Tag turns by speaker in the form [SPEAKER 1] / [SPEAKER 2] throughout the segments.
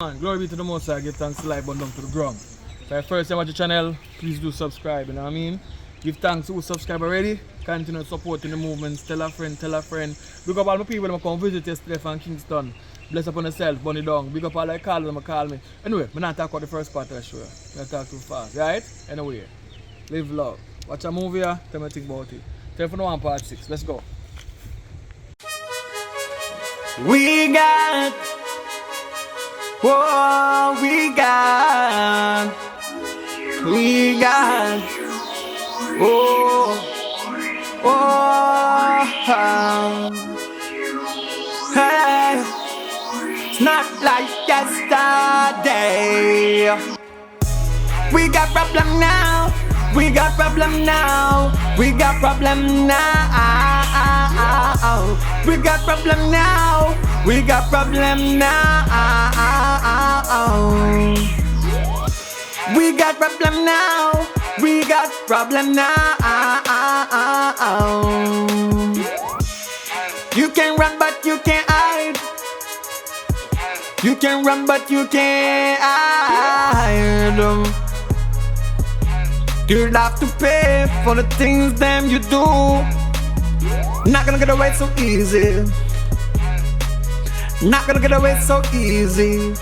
[SPEAKER 1] Man, glory be to the Most High, give thanks to life but down to the ground. So if first time watch the channel, please do subscribe, you know what I mean? Give thanks to who subscribe already, continue supporting the movements, tell a friend, tell a friend. Big up all my people that come visit yesterday from Kingston. Bless upon yourself, bunny down. Big up all the callers that call me. Anyway, I'm not talk about the first part of the show. I'm not talk too fast, right? Anyway, live love. Watch a movie, tell me think about it. Telephone 1 part 6, let's go.
[SPEAKER 2] We got, whoa, we got, oh, hey, it's not like yesterday. We got problem now, we got problem now, we got problem now. We got problem now, we got problem now. We got problem now, we got problem now. You can run but you can't hide. You can run but you can't hide. You'll have to pay for the things them you do. Not gonna get away so easy. Not gonna get away so easy.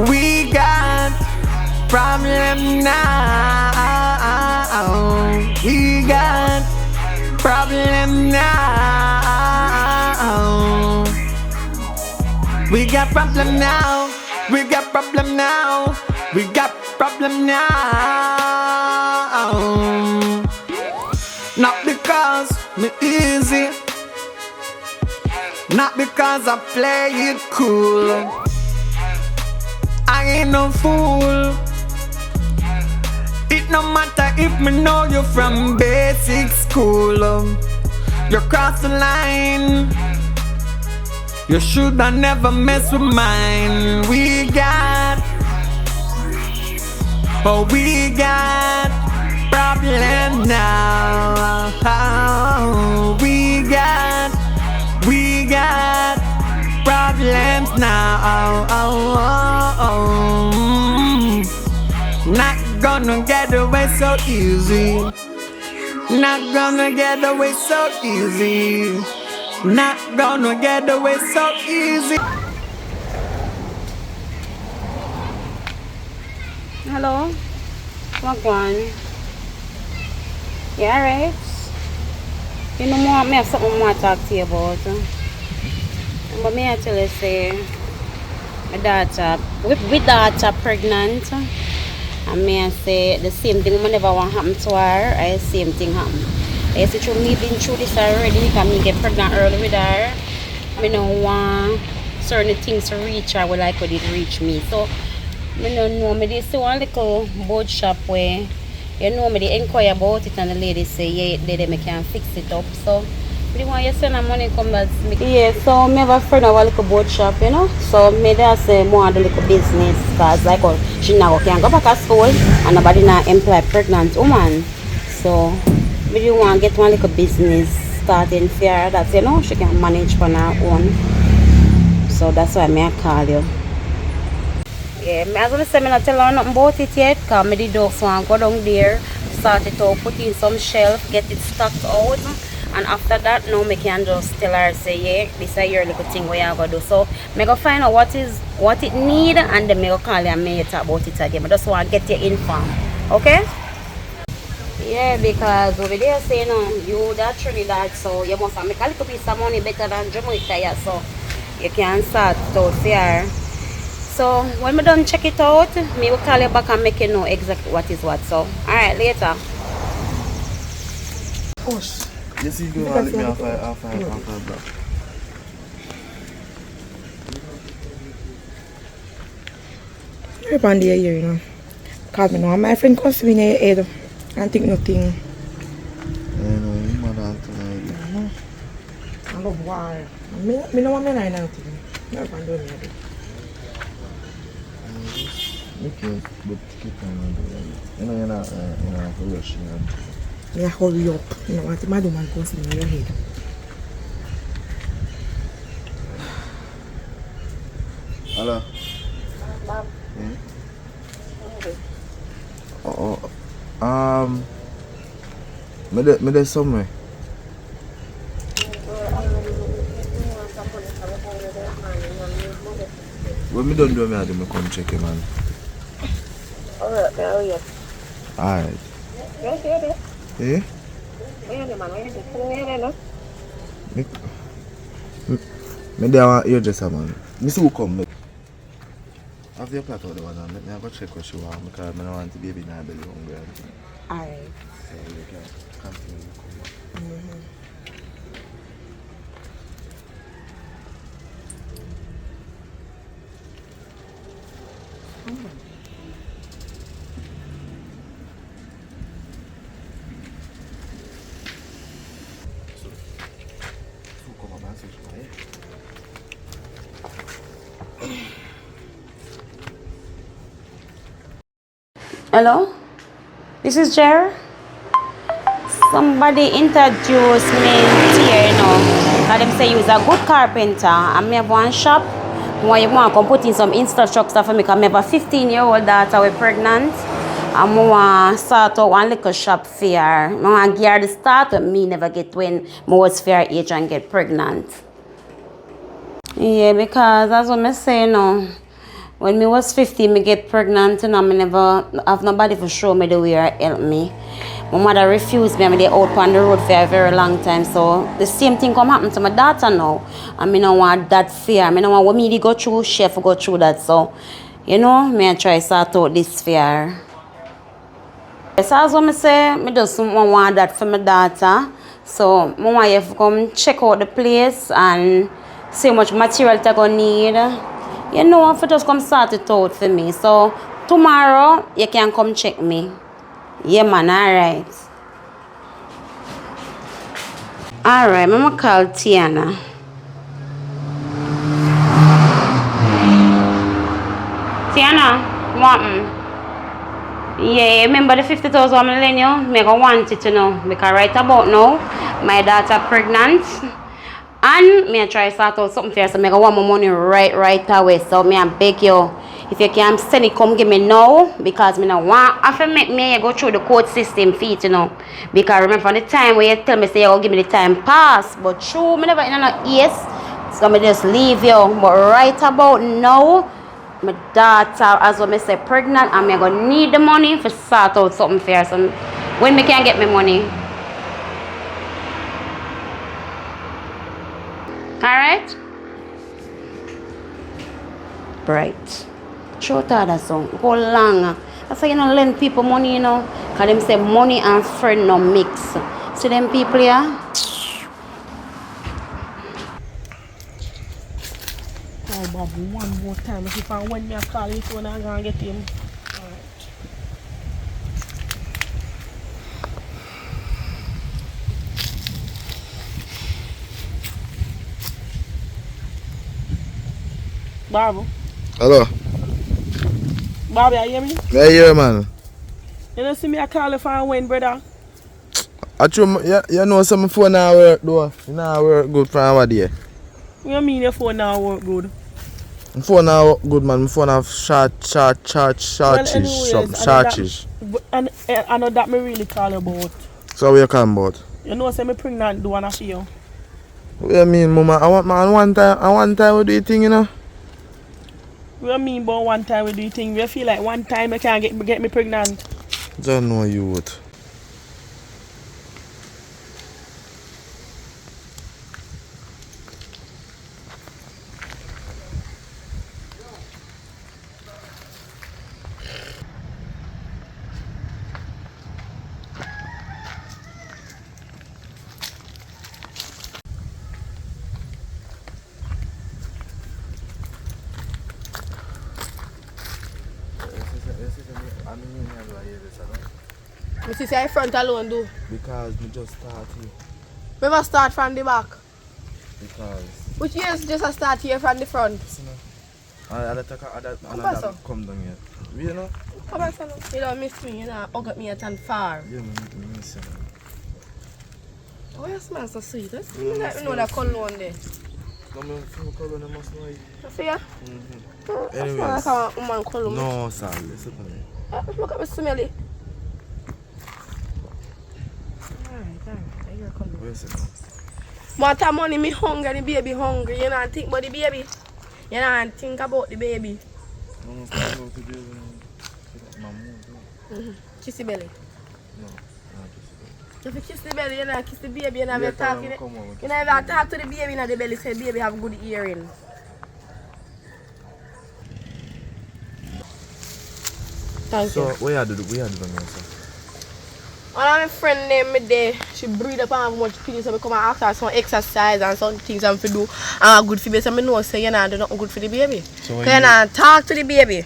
[SPEAKER 2] We got problem now. We got problem now. We got problem now. We got problem now. We got problem now. Not because me easy, not because I play it cool. I ain't no fool. It no matter if me know you from basic school. You cross the line, you shoulda never mess with mine. We got, oh we got problem now. We got problems now. Not gonna get away so easy. Not gonna get away so easy. Not gonna get away so easy.
[SPEAKER 3] Hello? What one? Yeah, right? You know more, me have something more to talk to you about. But me I tell you say my daughter, with daughter pregnant, and me I say the same thing will never want happen to her, the same thing happen. I say through me been through this already, because me get pregnant early with her. I don't want certain things to reach her where like it reach me. So I don't know, I just see one little board shop where you know me they inquire about it and the lady say yeah they can fix it up. So I want you send her money come back to me. Yeah, so me have a friend of a little board shop, you know. So me just say more the little business because like she now can go back to school and nobody now employ pregnant woman. So we do want to get one little business starting for her that you know she can manage on her own. So that's why I call you. Yeah, I was going to say I not tell her nothing about it yet because I did also want to go down there, start it out, put in some shelf, get it stocked out. And after that, now I can just tell her, say, yeah, this is your little thing we are going to do. So I go find out what it need and then I go call you and I talk about it again. I just want to get you informed. Okay? Yeah, because over there saying you that Trinidad, so you must make a little piece of money better than Jamaica, yeah, so you can start it out here. So when I done check it out, me will call you back and make you know exactly what is what. So alright, later.
[SPEAKER 4] Push. Yes, you go and let me off a block.
[SPEAKER 5] You're on the ear, you know. Cause me know my friend cuss me in your head and think nothing.
[SPEAKER 4] I know, you mother tonight.
[SPEAKER 5] I love war. Me know what me like nothing. You're on the ear.
[SPEAKER 4] Okay, but keep on doing it. You know, you're not rushing.
[SPEAKER 5] Yeah, hurry up. You know what the mad woman goes in your head.
[SPEAKER 4] Hello?
[SPEAKER 3] Bob.
[SPEAKER 4] Hmm? Me there somewhere. When me done do me, I do me come check it, man.
[SPEAKER 3] Alright, wait.
[SPEAKER 4] Alright.
[SPEAKER 3] Yes, yes.
[SPEAKER 4] Eh?
[SPEAKER 3] Wait, man. Wait.
[SPEAKER 4] Me there want hairdresser, man. Me see who come. Me. Have your plot out the one, and let me go check what she want because I don't want the baby in her belly hungry.
[SPEAKER 5] Alright.
[SPEAKER 4] So you can continue to come back. So come up and switch my head.
[SPEAKER 3] Hello? This is Jer. Somebody introduced me here, you know. And them say you was a good carpenter. And me have one shop. Why you want to come put in some infrastructure for me because I have a 15-year-old daughter with pregnant. And I want to start out one little shop fair. I want to gear the start with me never get when I was fair age and get pregnant. Yeah, because as what I say, you know, when I was 15, I get pregnant and I never have nobody to show me the way or help me. My mother refused me and they out on the road for a very long time. So the same thing come happen to my daughter now. And I don't want that fear. I don't want what me to go through, chef go through that. So, you know, I try to sort out this fear. So as what I say, I just want that for my daughter. So I want you to come check out the place and see how much material they're going to need. You know, if you just come sort it out for me. So tomorrow, you can come check me. Yeah, man, alright. Alright, I'm going to call Tiana. Tiana, what? Yeah, remember the 50,000 I'm telling you? I want it to know. Because right about now, my daughter pregnant. And I try to sort out something for you, so I want my money right away. So I beg you, if you can send it, come give me now. Because I don't want to make me go through the court system for it, you know. Because remember from the time where you tell me, say you'll give me the time pass. But true, I never in no yes. So I just leave you. But right about now, my daughter, as I say, pregnant, and I'm going to need the money for sort out something for her. So when I can get my money? Alright? Right. Short order song. Go long. That's why you know lend people money, you know. Because them say money and friend no mix. See them people here?
[SPEAKER 6] Oh, Bob, one more time. If you find when me call you, so I'm going to get him. Alright. Bob.
[SPEAKER 4] Hello?
[SPEAKER 6] Bobby, you hear me?
[SPEAKER 4] Yeah, yeah, man.
[SPEAKER 6] You don't see me I call you for when, brother?
[SPEAKER 4] I you know some phone now work though. You know work good for our day.
[SPEAKER 6] What you mean your phone now work good?
[SPEAKER 4] My phone now work good, man. My phone have shortish.
[SPEAKER 6] And I know that me really call you about.
[SPEAKER 4] So what you come about?
[SPEAKER 6] You know say me pregnant do wanna feel.
[SPEAKER 4] What you mean, mama? I want man one time we do it thing, you know?
[SPEAKER 6] What you mean about one time we do thing? You feel like one time you can't get me pregnant?
[SPEAKER 4] Don't know you would.
[SPEAKER 6] You see say front alone do.
[SPEAKER 4] Because we just started.
[SPEAKER 6] We must start from the back.
[SPEAKER 4] Because
[SPEAKER 6] Which years just a start here from the front?
[SPEAKER 4] I come down here. You know?
[SPEAKER 6] Come on, son. You don't miss me, you know. Hug at me at and far.
[SPEAKER 4] Yeah, me miss you.
[SPEAKER 6] Oh, you smell so sweet. You know that cologne there.
[SPEAKER 4] No, I'm color them must know it.
[SPEAKER 5] See ya?
[SPEAKER 4] Anyways.
[SPEAKER 5] That's like a woman color.
[SPEAKER 4] No, sir, listen to me.
[SPEAKER 5] Look at me smelly.
[SPEAKER 4] Where's it?
[SPEAKER 5] More time money, me hungry, the baby hungry. You don't think about the baby. You don't think about the baby.
[SPEAKER 4] No, talk about the baby.
[SPEAKER 5] Kiss the belly.
[SPEAKER 4] No,
[SPEAKER 5] If you kiss the belly, you don't kiss the baby, you never talk to the you never talk to the baby in the belly, say baby have good hearing. Thank
[SPEAKER 4] so,
[SPEAKER 5] you.
[SPEAKER 4] where you do the sir?
[SPEAKER 5] One of my friend named me there, she breed up and have much feelings, so I come and ask her some exercise and some things I'm to do good for the baby. So I know say you're not doing nothing good for the baby.
[SPEAKER 4] So
[SPEAKER 5] you not talk to the baby.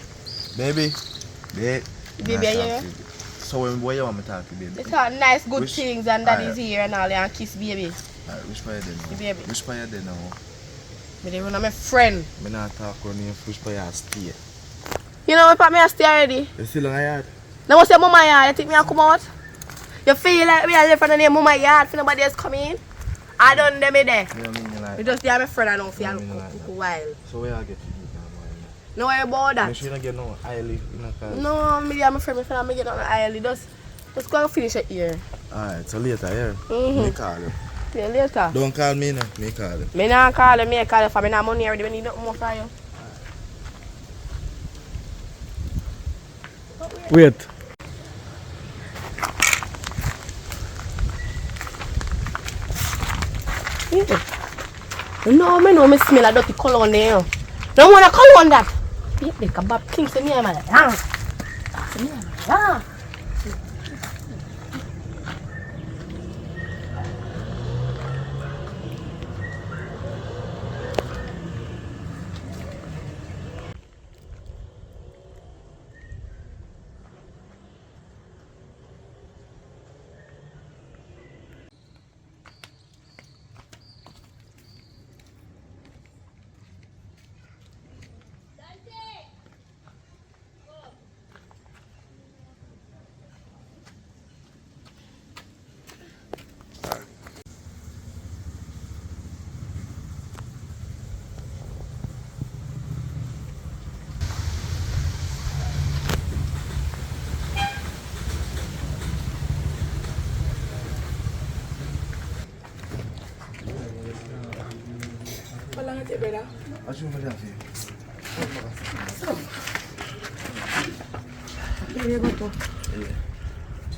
[SPEAKER 4] Baby?
[SPEAKER 5] Baby, yeah.
[SPEAKER 4] So where you want me to talk to baby?
[SPEAKER 5] It's all nice good things and daddy's here and all and kiss baby.
[SPEAKER 4] Alright, which part you there now?
[SPEAKER 5] The baby.
[SPEAKER 4] Which part you there now?
[SPEAKER 5] Me dey run on my friend.
[SPEAKER 4] Me not talk on you, which part you stay?
[SPEAKER 5] You know what me I stay already?
[SPEAKER 4] You still in the yard?
[SPEAKER 5] Now what's your mama yard? You think me I come out? You feel like me I live from the name mama yard for nobody else come in? I done them there.
[SPEAKER 4] You know what I mean? Like,
[SPEAKER 5] You just there my friend I don't feel
[SPEAKER 4] Yeah,
[SPEAKER 5] a
[SPEAKER 4] I mean, like
[SPEAKER 5] while.
[SPEAKER 4] so where I get to do
[SPEAKER 5] No worry about
[SPEAKER 4] that?
[SPEAKER 5] that.
[SPEAKER 4] Make sure you don't get no early, you know, cause...
[SPEAKER 5] No, me there my friend me get on the island. Just go and finish it here.
[SPEAKER 4] Alright, so later, yeah? Me call you.
[SPEAKER 5] See you later.
[SPEAKER 4] Don't call me now, me call you.
[SPEAKER 5] Me not call you, me call you for me not money already. Me need nothing more from you.
[SPEAKER 1] Wait.
[SPEAKER 5] Yeah. No, me smell a dirty cologne there. No want to cologne that. Yeah, the kebab king say me man. How long it brother?
[SPEAKER 4] I should have for you.
[SPEAKER 5] Here you go to.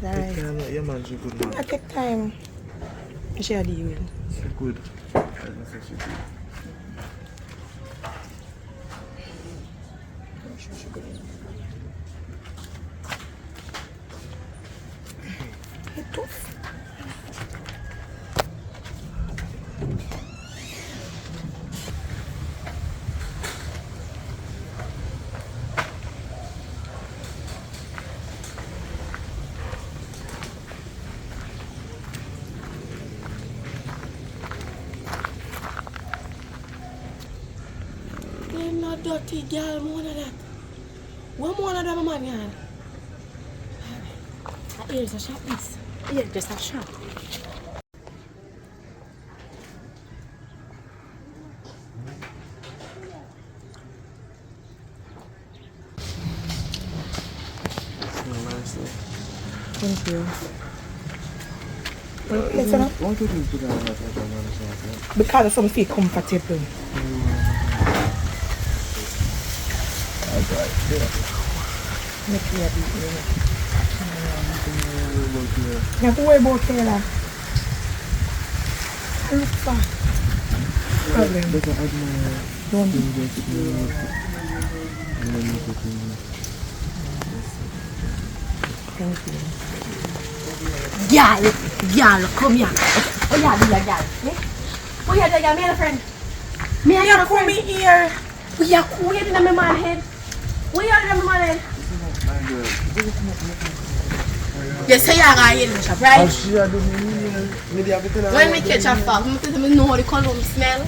[SPEAKER 4] Yeah. Yeah, man, she good, man.
[SPEAKER 5] I take time. She a deal with.
[SPEAKER 4] She good. I don't say she good.
[SPEAKER 5] It's tough. I'm not dirty girl, more than that. One more than that, man, yan. Here's a shop, this. Here's just a shop. Thank you.
[SPEAKER 4] Why do you put that
[SPEAKER 5] Because of some feel comfortable. Make me a bit more. You have to worry about Taylor. Look for problem. Don't Thank you. Y'all, come here. Oh, yeah, do your girl. Oh, yeah, do your me and a friend. Me and you come here. We are cool in my man head. We are in my man head. You say you're going to the shop, right? When we catch a fog, I know the color smell.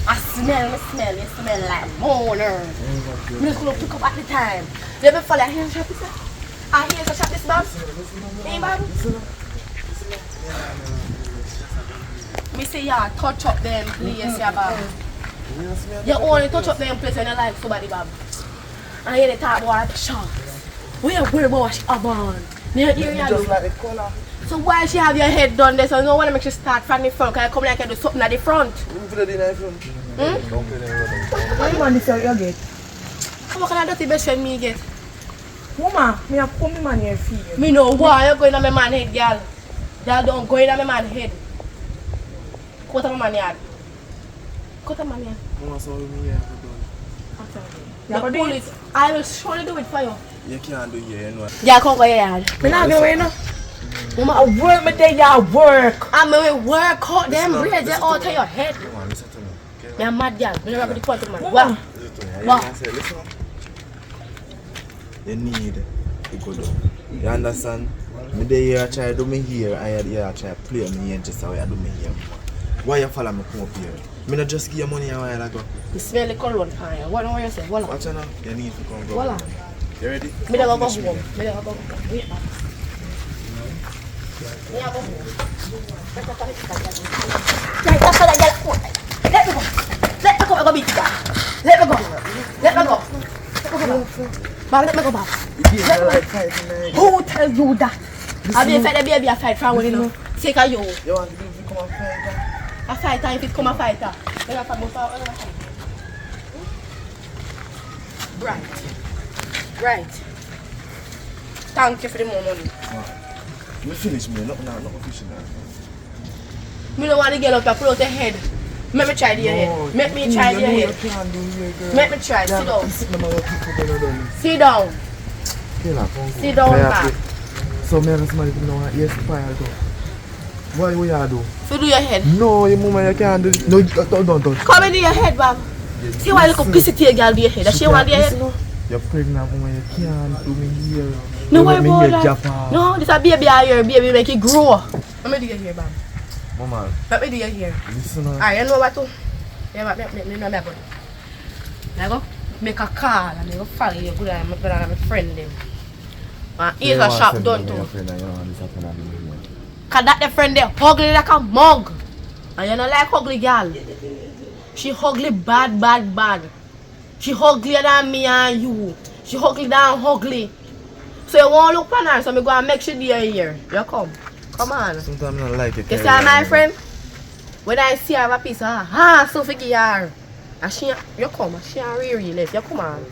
[SPEAKER 5] I smell, you smell like moaner. I'm just going to pick up at the time. You ever follow here in the shop, sir? I hear the shop this bag. Hey, bag. Me say, yeah, touch up them, please, yeah, bag. You only touch up them place when you like somebody, Bob. And hear they talk about the shots. We are worried about what she have on. You hear you
[SPEAKER 4] Just like the color.
[SPEAKER 5] So why she have your head done there? So no one make you start from the front. Can you come like you do something at the front?
[SPEAKER 4] We put it in the front. Don't put it in the front.
[SPEAKER 6] What man this you get?
[SPEAKER 5] How can I dirty best friend me get?
[SPEAKER 6] Mama, me have come man here feed.
[SPEAKER 5] Me know why you going on my man head, girl. Girl don't go in on my man head. Cut on my man yard. Cut on my man yard.
[SPEAKER 4] Mama saw me here.
[SPEAKER 5] The police, I will surely do it for you.
[SPEAKER 4] You can't do it here, you know.
[SPEAKER 5] Girl, come go your yard.
[SPEAKER 6] Me not go in. Mama, I work me day, I work.
[SPEAKER 5] I'm going to work out them braids they out of your head.
[SPEAKER 4] Come on, listen to me. Okay?
[SPEAKER 5] I'm mad, girl. I'm not going to point to man.
[SPEAKER 6] Mama.
[SPEAKER 5] What?
[SPEAKER 4] Listen to me.
[SPEAKER 5] What?
[SPEAKER 4] You can say, listen up. You need to go down. You understand? Me day here try to do me here, and you here try to play me here just how you do me here. Why you follow me come up here? Me not just give you money a while ago.
[SPEAKER 5] You smell the cologne fire. What do you say? Voila.
[SPEAKER 4] Watch out now. You need to come go.
[SPEAKER 5] Voila.
[SPEAKER 4] You ready?
[SPEAKER 5] Me don't go
[SPEAKER 4] Finish
[SPEAKER 5] home.
[SPEAKER 4] me.
[SPEAKER 5] Me don't go home. Wait, man. Me don't go home. Right, that's what I get. Let me go. Let me go. I go beat you. Let me go. Let me go. Let me go. Bob, let me go, Bob. Who tell you that? I'll be a fight, baby, a fight from you know. Take a you.
[SPEAKER 4] You want to become a fighter?
[SPEAKER 5] A fighter, if it come a fighter. Right. Thank you for the more money.
[SPEAKER 4] You finish me, not fishing now.
[SPEAKER 5] Me don't want to get up and pull out the head. Let me try the head. Let me try the head. Let me try. Sit down. Sit down. Sit down, man.
[SPEAKER 4] So, me and somebody know yes, fire go. What you do?
[SPEAKER 5] So do your head.
[SPEAKER 4] No, you mama, you can't do it. No, don't.
[SPEAKER 5] Come and do your head, Bob. See why you look pissy to your girl do your head. Does she want your head?
[SPEAKER 4] You're pregnant, woman. You can't do me here.
[SPEAKER 5] No, why about that? No, this a baby here. Baby make it grow. Let me do your hair, Bob.
[SPEAKER 4] Mama.
[SPEAKER 5] Let me do your hair.
[SPEAKER 4] Listen.
[SPEAKER 5] Alright, you know what to? Yeah, me go. Make a call and I go follow you. Good, I'm my friend them. Here's a shop done too. Cause that the friend there ugly like a mug. And you don't like ugly girl. She ugly bad. She uglier than me and you. She ugly than ugly. So you want to look on her, so me go and make sure you're here. You come on.
[SPEAKER 4] Sometimes I don't like it.
[SPEAKER 5] You see my friend? When I see her have a piece of her, so forgive her. And she, you come, she and Riri left. You come on.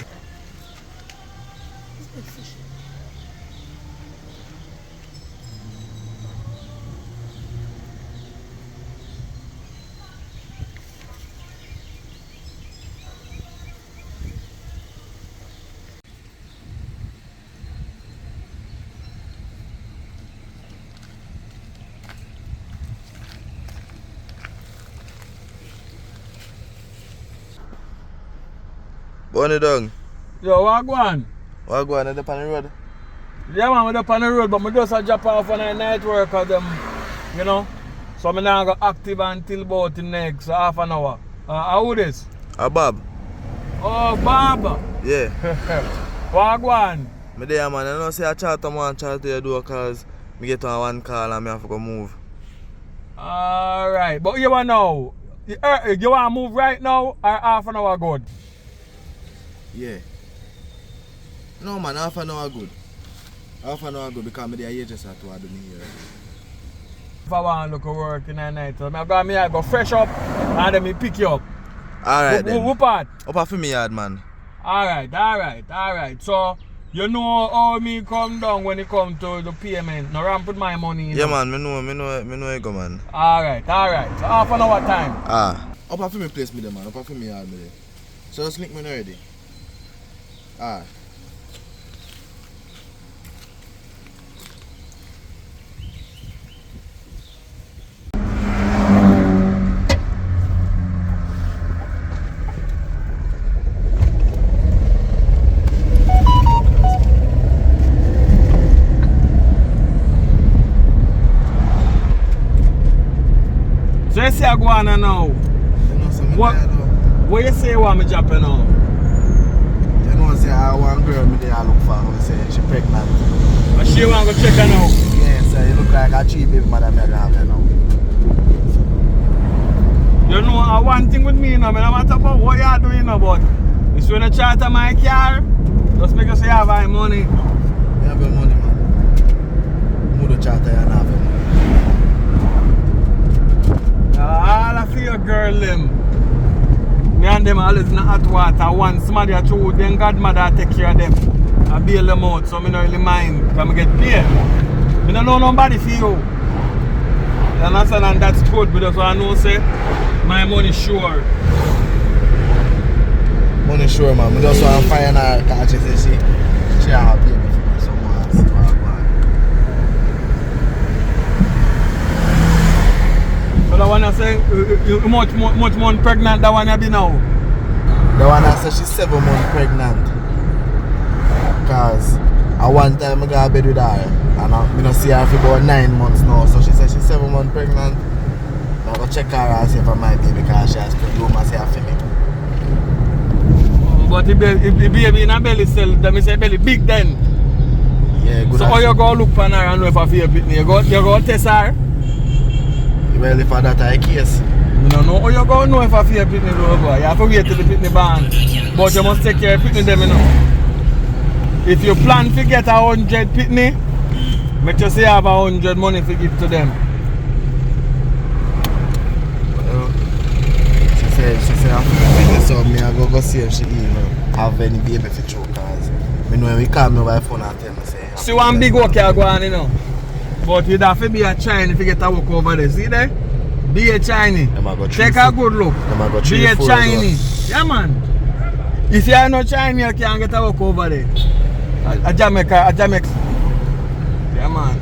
[SPEAKER 4] Bunny dog.
[SPEAKER 1] Yo, what go on?
[SPEAKER 4] What go on? Up on the road?
[SPEAKER 1] Yeah, man, I'm up on the road, but I just a drop off on a night work of them, you know. So I'm not going active until about the next half an hour. How this?
[SPEAKER 4] Bob.
[SPEAKER 1] Oh, Bob.
[SPEAKER 4] Yeah.
[SPEAKER 1] What go on?
[SPEAKER 4] Me there, man. I don't say I chat to you do because me get on one call and me have to go move.
[SPEAKER 1] Alright, but you want now? You want to move right now or half an hour good?
[SPEAKER 4] Yeah. No, man, half an hour good. Half an hour good because me there here just have to do me here.
[SPEAKER 1] If I want to look at work in the night, so I go fresh up and then me pick you up.
[SPEAKER 4] Alright then.
[SPEAKER 1] What part?
[SPEAKER 4] Up for me yard, man.
[SPEAKER 1] Alright. So, you know how me come down when it come to the payment. No ramp with my money.
[SPEAKER 4] Yeah, man, me know you go, man.
[SPEAKER 1] Alright. So, half an hour time.
[SPEAKER 4] Up for me place me there, man. Up for me yard me there. So, just link me already.
[SPEAKER 1] So you say I go on now?
[SPEAKER 4] You know, so
[SPEAKER 1] What you say you want me dropping now?
[SPEAKER 4] You know, say I want girl me there I look for her, say she pregnant.
[SPEAKER 1] And she want to go check her now?
[SPEAKER 4] Yeah, so you look like a cheap baby mother me have her now.
[SPEAKER 1] You You know, one thing with me, you know, no matter about what you're doing, you know, but it's when you charter my car, just make us say you have my money.
[SPEAKER 4] You have your money, man. Move the charter, you have your money.
[SPEAKER 1] All of your girl them. Me and them always in the hot water. Once somebody a true, then godmother take care of them. I bail them out, so I don't really mind. Because I get paid. I don't know nobody for you. You understand? And that's good, but that's what I know, say, my money sure.
[SPEAKER 4] Money sure, man. I just want to find her because she said she have paid me for someone else.
[SPEAKER 1] So the one I say, much month pregnant, that one you be now?
[SPEAKER 4] The one I said she's 7 months pregnant. Because at one time I go to bed with her and I don't see her for about 9 months now. So she said she's 7 months pregnant. I go check her and see if I might be because she has to do my say for me.
[SPEAKER 1] But the baby in her belly cell, that means her belly big then.
[SPEAKER 4] Yeah, good.
[SPEAKER 1] So how you go look for her and know if I feel pitney? You go test her?
[SPEAKER 4] Well, if I that I case.
[SPEAKER 1] You don't know how you go know if I feel pitney though, boy. You have to wait till the pitney born. But you must take care of pitney them, you know. If you plan to get 100 pitney, make sure you have 100 money to give to them.
[SPEAKER 4] Well, she said so me I go see if she even have any baby for true cause me know when we call me by phone and tell me say
[SPEAKER 1] See one big work you go on, you know. But you'd have to be a Chinese if you get a work over there. See there? Be a Chinese. Take a good look. Be a Chinese. Yeah, man. If you are not Chinese, you can't get a work over there. A Jamaica. Yeah, man.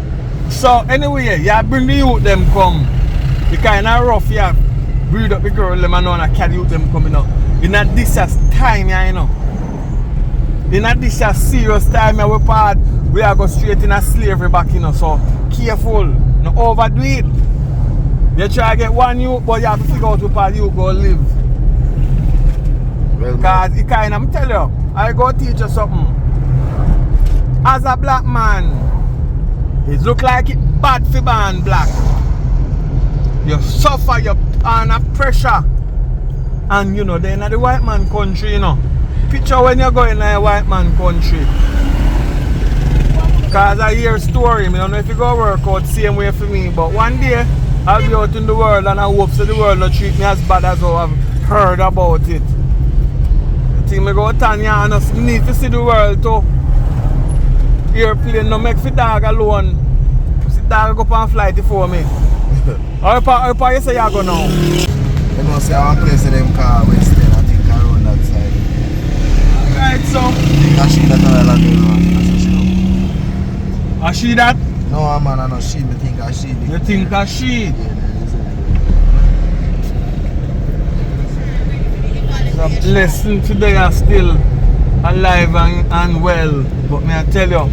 [SPEAKER 1] So, anyway, you bring the youth them come. You kind of rough, you breed up the girl them and I carry youth them coming up. In a this time, you know. In a this serious time, we are go straight in a slavery back, you know. So, careful. No overdo it. You try to get one youth, but you have to figure out what part you go live.
[SPEAKER 4] well,
[SPEAKER 1] Because it kind of, I'm telling you, I go teach you something. As a black man, it look like it bad for being black. You suffer, you're under pressure. And you know, they're in the white man country, you know. Picture when you go in a white man country. Because I hear a story, I don't know if you go work out same way for me, but one day I'll be out in the world and I hope so the world not treat me as bad as how I've heard about it. I think I go turn here and I need to see the world too. Airplane no make for dog alone. See dog go up and fly before me. How far you say you go now?
[SPEAKER 4] you know say I want to place them car Western, I think around that side.
[SPEAKER 1] Right, so.
[SPEAKER 4] I think I see that all of you know.
[SPEAKER 1] I see that?
[SPEAKER 4] No man, I know she, I think I see it.
[SPEAKER 1] You think I see? It's a blessing today are still alive and well. But may I tell you,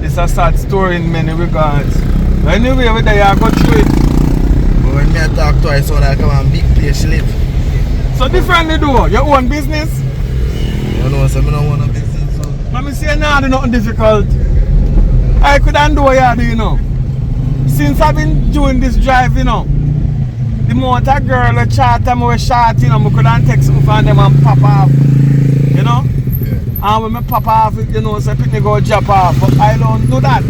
[SPEAKER 1] it's a sad story in many regards. But anyway, we there you go through it.
[SPEAKER 4] But when me I talk twice, so I come on big place she live.
[SPEAKER 1] So differently do your own business?
[SPEAKER 4] You know, so I don't want a business. So.
[SPEAKER 1] Let me say now, do nothing difficult. I couldn't do what you do, you know. Since I've been doing this drive, you know, the amount of girl a chat and we shot, you know, I couldn't take something from them and pop off. You know?
[SPEAKER 4] Yeah.
[SPEAKER 1] And when I pop off, you know, so people go drop off. But I don't do that.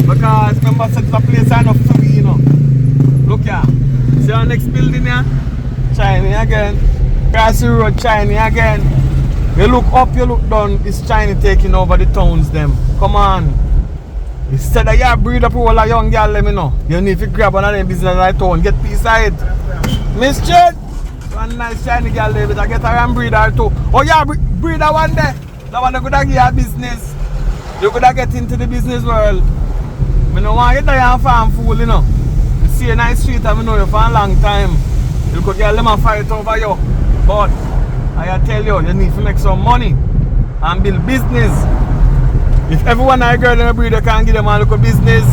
[SPEAKER 1] Because remember, set the place enough for me, you know. Look here. See our next building here? Shiny again. Cross the road, shiny again. You look up, you look down, it's China taking over the towns them. Come on. Instead of you breed up all a young girl, let me know. You need to grab one of them business like town, get peace of it. Miss Chid, one nice shiny girl there, but I get her and breed her too. Oh yeah, breed her one day. That one could have give you business. You could have get into the business world. I don't want you to and farm fool, you know. You see a nice street and I know you for a long time. You could get them and fight over you. But I tell you, you need to make some money and build business. If everyone I girl in a breeder can give them a little business,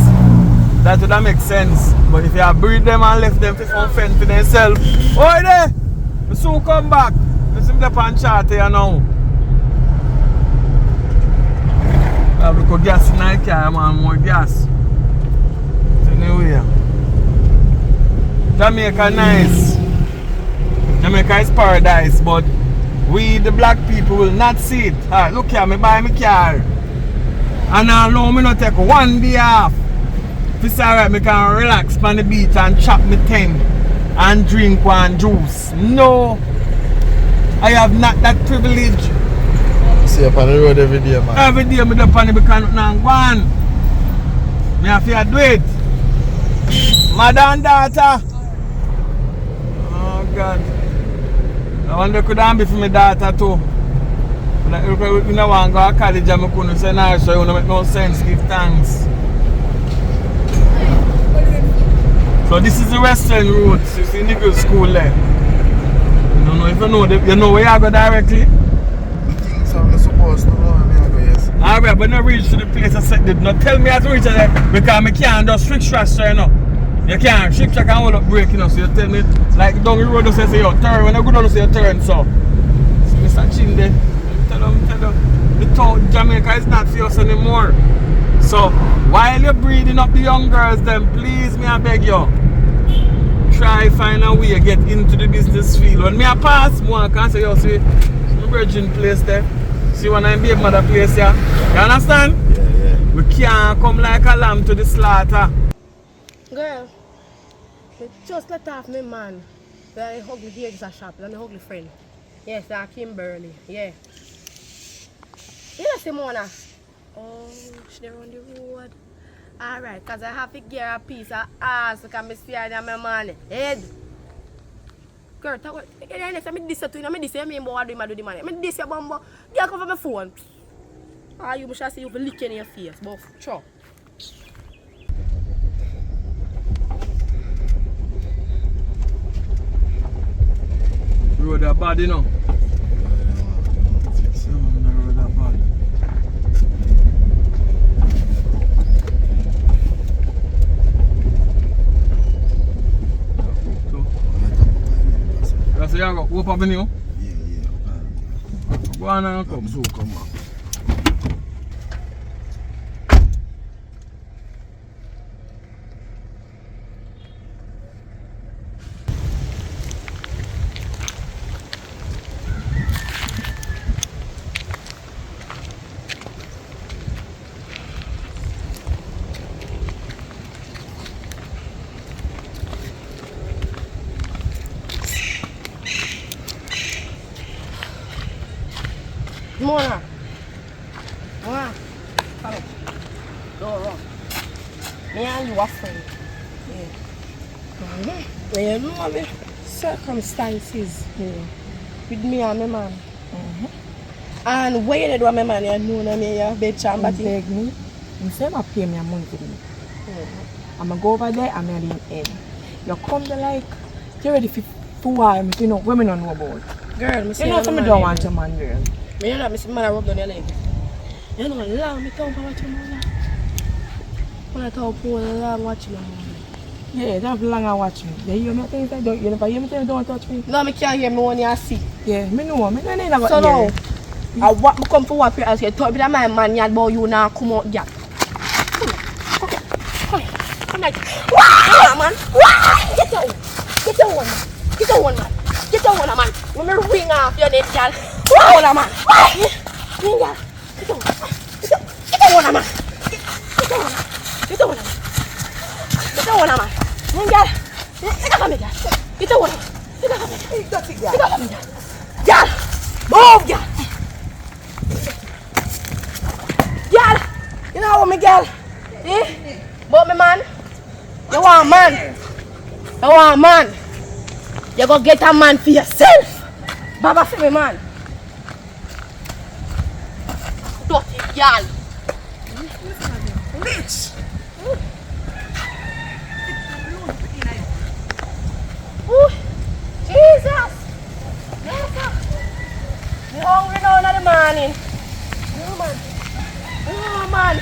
[SPEAKER 1] that would make sense. But if you breed them and left them to fend for themselves, oh there! You soon come back. You see them on chat here now. I have a little gas in my car, man, more gas. So anyway, Jamaica nice. Jamaica is paradise, but we the black people will not see it. Look here, me buy me car. And I know me not take one day off. If it's alright, me can relax on the beach and chop me tent and drink one juice. No, I have not that privilege.
[SPEAKER 4] See you on the road every day, man.
[SPEAKER 1] Every day me up on the because nothing go on. Me have to do it. Mother and daughter. Oh God. I wonder could I be for my daughter too. You don't want to go to college and I couldn't say no, so you don't make no sense. Give thanks. So this is the Western route. You see the good school there. I don't know if you know where you go directly.
[SPEAKER 4] So I'm not supposed to know where I go, yes.
[SPEAKER 1] Alright, but not reach to the place I said did not tell me how to reach there because I can't just trick trash, so you know. You can't trick track and hold up break, you know. So you tell me like down the road you say you turn, when I go down you say you turn, so Mr. Chinde, tell them the town Jamaica is not for us anymore. So while you're breeding up the young girls then please me I beg you. Try find a way to get into the business field. When me I pass, I can say you see my virgin place there. See when I be a mother place here. You understand?
[SPEAKER 4] Yeah.
[SPEAKER 1] We can't come like a lamb to the slaughter.
[SPEAKER 5] Girl, me just let off me man. The ugly hairdresser shop, and my ugly friend. Yes, that Kimberly. Yeah. You know Simona? Oh, she on the road. Alright, because I have to get a piece of ass so can I see her in my man head. Girl, talk about it. I'm this to you. I'm this. I'm do the money. I'm this. I'm bumbo. Girl, come for my phone. Ah, you must see you licking in your face, but sure.
[SPEAKER 1] Road are bad, you know. Road are bad. So you go Hope Avenue?
[SPEAKER 4] Yeah.
[SPEAKER 1] Go on and come.
[SPEAKER 4] So come on.
[SPEAKER 5] Mona. Come on. Go wrong. Me and you are friends. Yeah. You know the circumstances with me and my man. And where you did with my man, you know that me your bed chamber thing.
[SPEAKER 6] Beg me. You say I pay me a money to do. I'm going to go over there and I'm going to end. You come to like, you're ready for why, you know, women don't know about.
[SPEAKER 5] Girl, me say
[SPEAKER 6] You know, some don't want your man, girl.
[SPEAKER 5] me you know me see man rub down your leg. You know, long me talk about your man. When I talk for long watch my man.
[SPEAKER 6] Yeah, that's long I watch me. Yeah, you hear me saying that? You never hear me saying don't touch me?
[SPEAKER 5] No, me can't hear me when you see.
[SPEAKER 6] Yeah, me know. Me never
[SPEAKER 5] So
[SPEAKER 6] hear.
[SPEAKER 5] now, I want me come for what you ask you. Talk with my man yet, but you now come out yet. Come like, wow, man. Wow, get your one, man. Get your one, man. Get your one, man. Let me ring off your neck, girl. Wow, man. Ring, girl. Get your one, man. Get your one, man. Get your one, man. Get your one, man. Ring, girl. Get your one, girl. Get your one, man. Get your one, man. Get your one, girl. Girl, move, girl. Girl, you know what me, girl? Eh? But me, man. You want a man? You want a man? You go get a man for yourself. Baba for me, man. Dirty girl. Bitch. Ooh, Jesus. Me hungry now in the morning. No, man. Oh, man.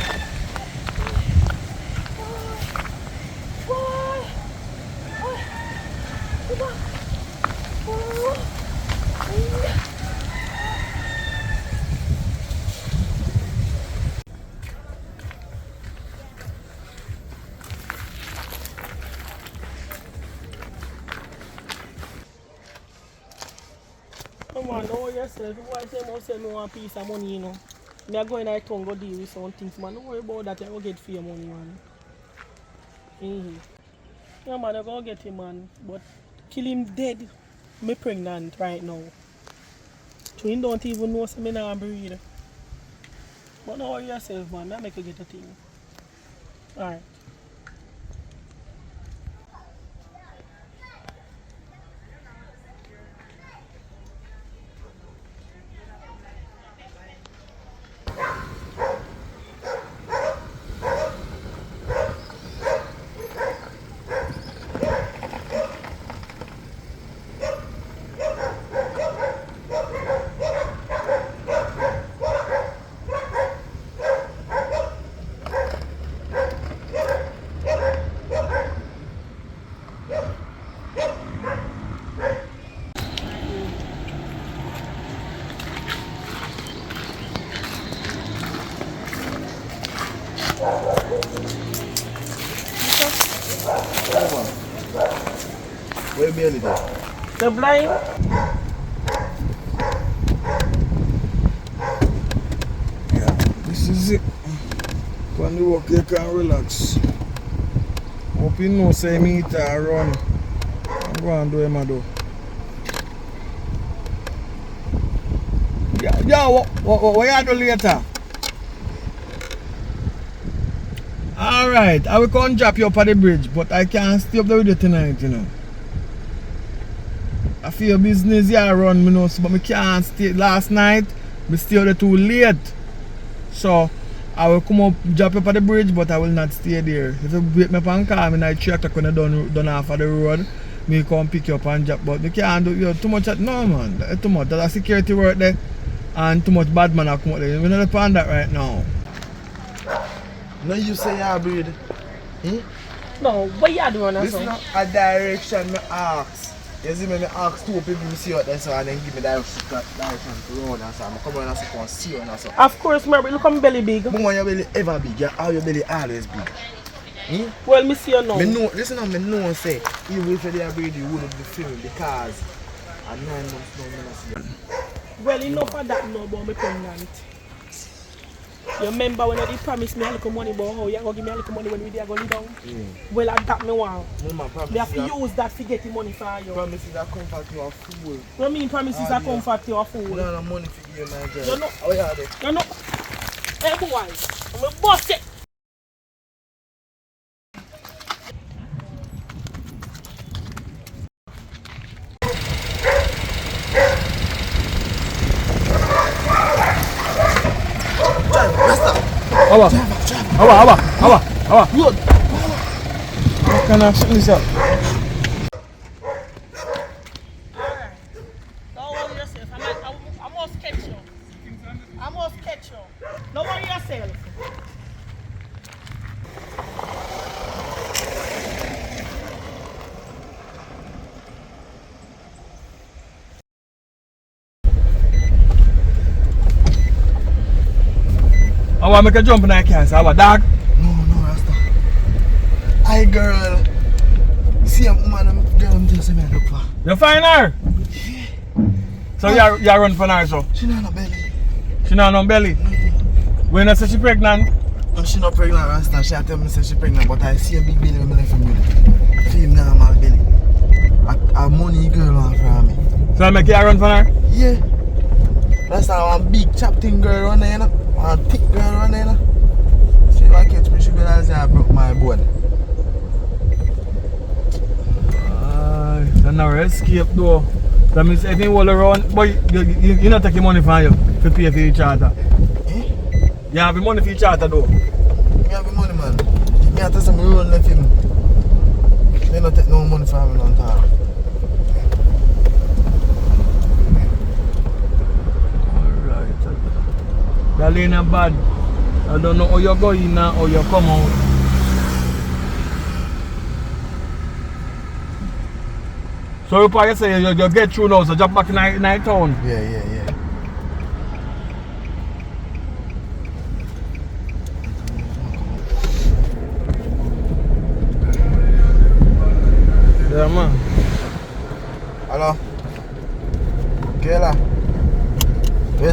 [SPEAKER 6] yourself. Why say I say me want piece of money, you know? Me a go in that town go deal with some things, man. Don't worry about that. I go get for your money, man. Yeah, man, I go get him, man. But kill him dead. Me pregnant right now. So he don't even know me now breathe. But don't worry yourself, man. I make you get a thing. Alright.
[SPEAKER 4] Where you barely there?
[SPEAKER 6] The blind?
[SPEAKER 1] Yeah, this is it. When you walk, you can relax. Hope you know, say me to run. I'm going to do him, do. Yeah, what you do later? Alright, I will come drop you up at the bridge, but I can't stay up there with you tonight, you know. I feel business here run, you know, but I can't stay. Last night, I stay there too late. So, I will come up, drop you up at the bridge, but I will not stay there. If you wake me up and call me, like 3 o'clock when I done off of the road, me come pick you up and drop. But I can't do, too much, no man, that's too much. There's a security work there, and too much bad man are come out there. We're not upon that right now.
[SPEAKER 4] No, you say you breed.
[SPEAKER 6] No, what you doing?
[SPEAKER 4] This is not a direction me ask. You see me ask 2 people me see out there so and then give me direction to road and so I'm coming and so see you and so.
[SPEAKER 6] Of course, Mary, look at my belly big.
[SPEAKER 4] But when your belly ever big, your belly always big.
[SPEAKER 6] Well, me see you now.
[SPEAKER 4] Me know, listen to me know say, even if you are breed, you wouldn't be filming because at 9 months now, me not see you.
[SPEAKER 6] Well, enough of that now about me pregnant. You remember when you did promise me a little money about how you going to give me a little money when we did go live down? Well, I got me one. We have to use that to get the money for you.
[SPEAKER 4] Promises that comfort you a fool.
[SPEAKER 6] What do you mean promises that comfort you a fool?
[SPEAKER 4] You don't have money for you, my girl.
[SPEAKER 6] You know,
[SPEAKER 4] how you are there?
[SPEAKER 6] you know, hey boy, I'm a boss it.
[SPEAKER 1] How can I set this up?
[SPEAKER 6] Alright. Don't worry yourself. I must catch you. I must catch you. Don't worry yourself.
[SPEAKER 1] I want to make a jump and I can't say, our dog.
[SPEAKER 4] No, Rasta. Hi, girl. See a woman, girl, I'm just saying, look for.
[SPEAKER 1] You find her? Yeah. So you run for her, so?
[SPEAKER 4] She not no belly.
[SPEAKER 1] She not no belly? No. When I say she pregnant?
[SPEAKER 4] No, she not pregnant, Rasta. She tell me say she pregnant, but I see a big belly when I left with. Feel normal belly. A money girl on for me.
[SPEAKER 1] So I make you run for her?
[SPEAKER 4] Yeah. Rasta, one big chap thing girl on there, you know. One thick girl on there, you know. See if I catch me, she be like, I broke my board.
[SPEAKER 1] Then now escape though. That means if you all around, boy, you not taking money from you to pay for your charter. You have the money for your charter though.
[SPEAKER 4] Me have the money, man. Me have to say me run left him. Me not take no money from him on top.
[SPEAKER 1] Alright. That ain't bad. I don't know how you go in now or you come out. So you say you get through now, so jump back in night town.
[SPEAKER 4] Yeah.
[SPEAKER 1] Yeah man.
[SPEAKER 4] Hello? Kayla?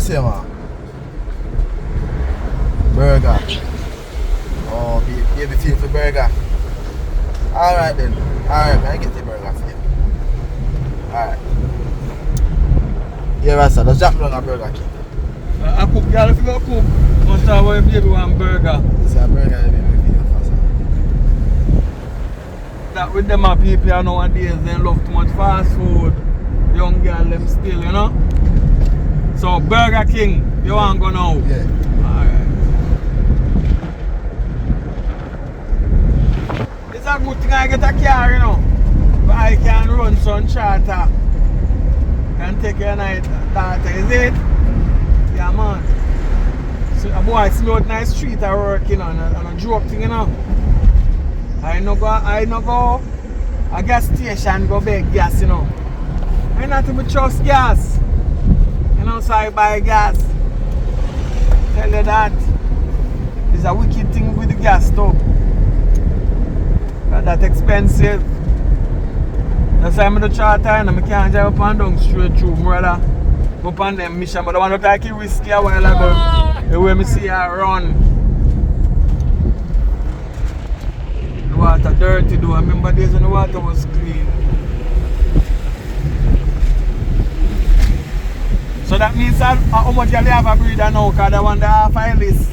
[SPEAKER 4] say, man? Burger. Oh, baby, feel for burger. Alright then. Alright, I get the burger for you. Alright. Yeah, Rasta, just drop me on a Burger King.
[SPEAKER 1] I cook, girl, if you go cook, must have a baby one burger.
[SPEAKER 4] It's a burger, baby, feel faster.
[SPEAKER 1] That with them people nowadays, they love too much fast food. Young girl, them still, you know? So, Burger King, you want to go now?
[SPEAKER 4] Yeah.
[SPEAKER 1] Alright. It's a good thing I get a car, you know. But I can run some charter. Can take your night daughter, is it? Yeah, man. So a boy see me out in the street I work, you know, and a joke thing, you know. I no go a gas station go beg gas, you know. I not even trust gas. You know, so I buy gas. Tell you that. It's a wicked thing with the gas stove. But that's expensive. That's why I'm the charter and I can't drive up and down straight through, brother. Go up on them mission, but I want to take it risky a while ago. The way I see her run. The water dirty though. I remember days when the water was clean. So that means that how much you have a breeder now, because I want the half a list.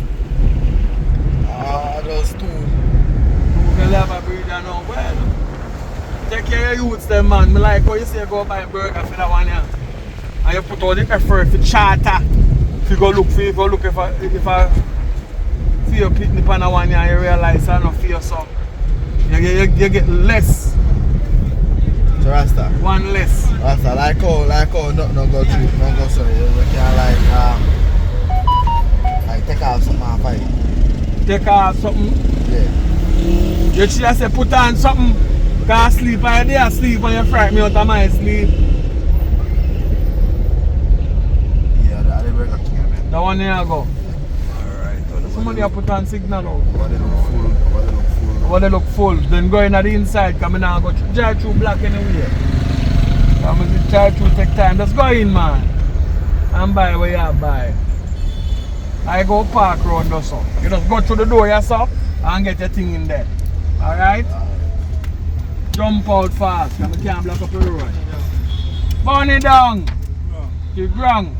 [SPEAKER 4] Those two.
[SPEAKER 1] You have a breeder now. Well, take care of your youths them, man. Me like how you say go buy a burger for that one, yeah. And you put all the effort for charter. If you go look for if I fear pitney pan a one, yeah, you realize I don't fear so. You get less.
[SPEAKER 4] So Rasta.
[SPEAKER 1] One less.
[SPEAKER 4] Rasta, like how nothing no go through, no go sorry. We can like take off something and fight.
[SPEAKER 1] Take off something.
[SPEAKER 4] Yeah.
[SPEAKER 1] You should say put on something. Because sleep and you sleep and you fright me out of my sleep.
[SPEAKER 4] Yeah, the Burger King.
[SPEAKER 1] That one there you go.
[SPEAKER 4] Alright.
[SPEAKER 1] Somebody have put on signal now.
[SPEAKER 4] But they look full.
[SPEAKER 1] But they look full. Then go in at the inside, come in and go drive through black anyway. Come in drive through take time. Just go in, man. And buy what you have buy. I go park round also. You just go through the door yourself and get your thing in there. Alright? Jump out fast, because I can't block up the road. Burn it down. The ground.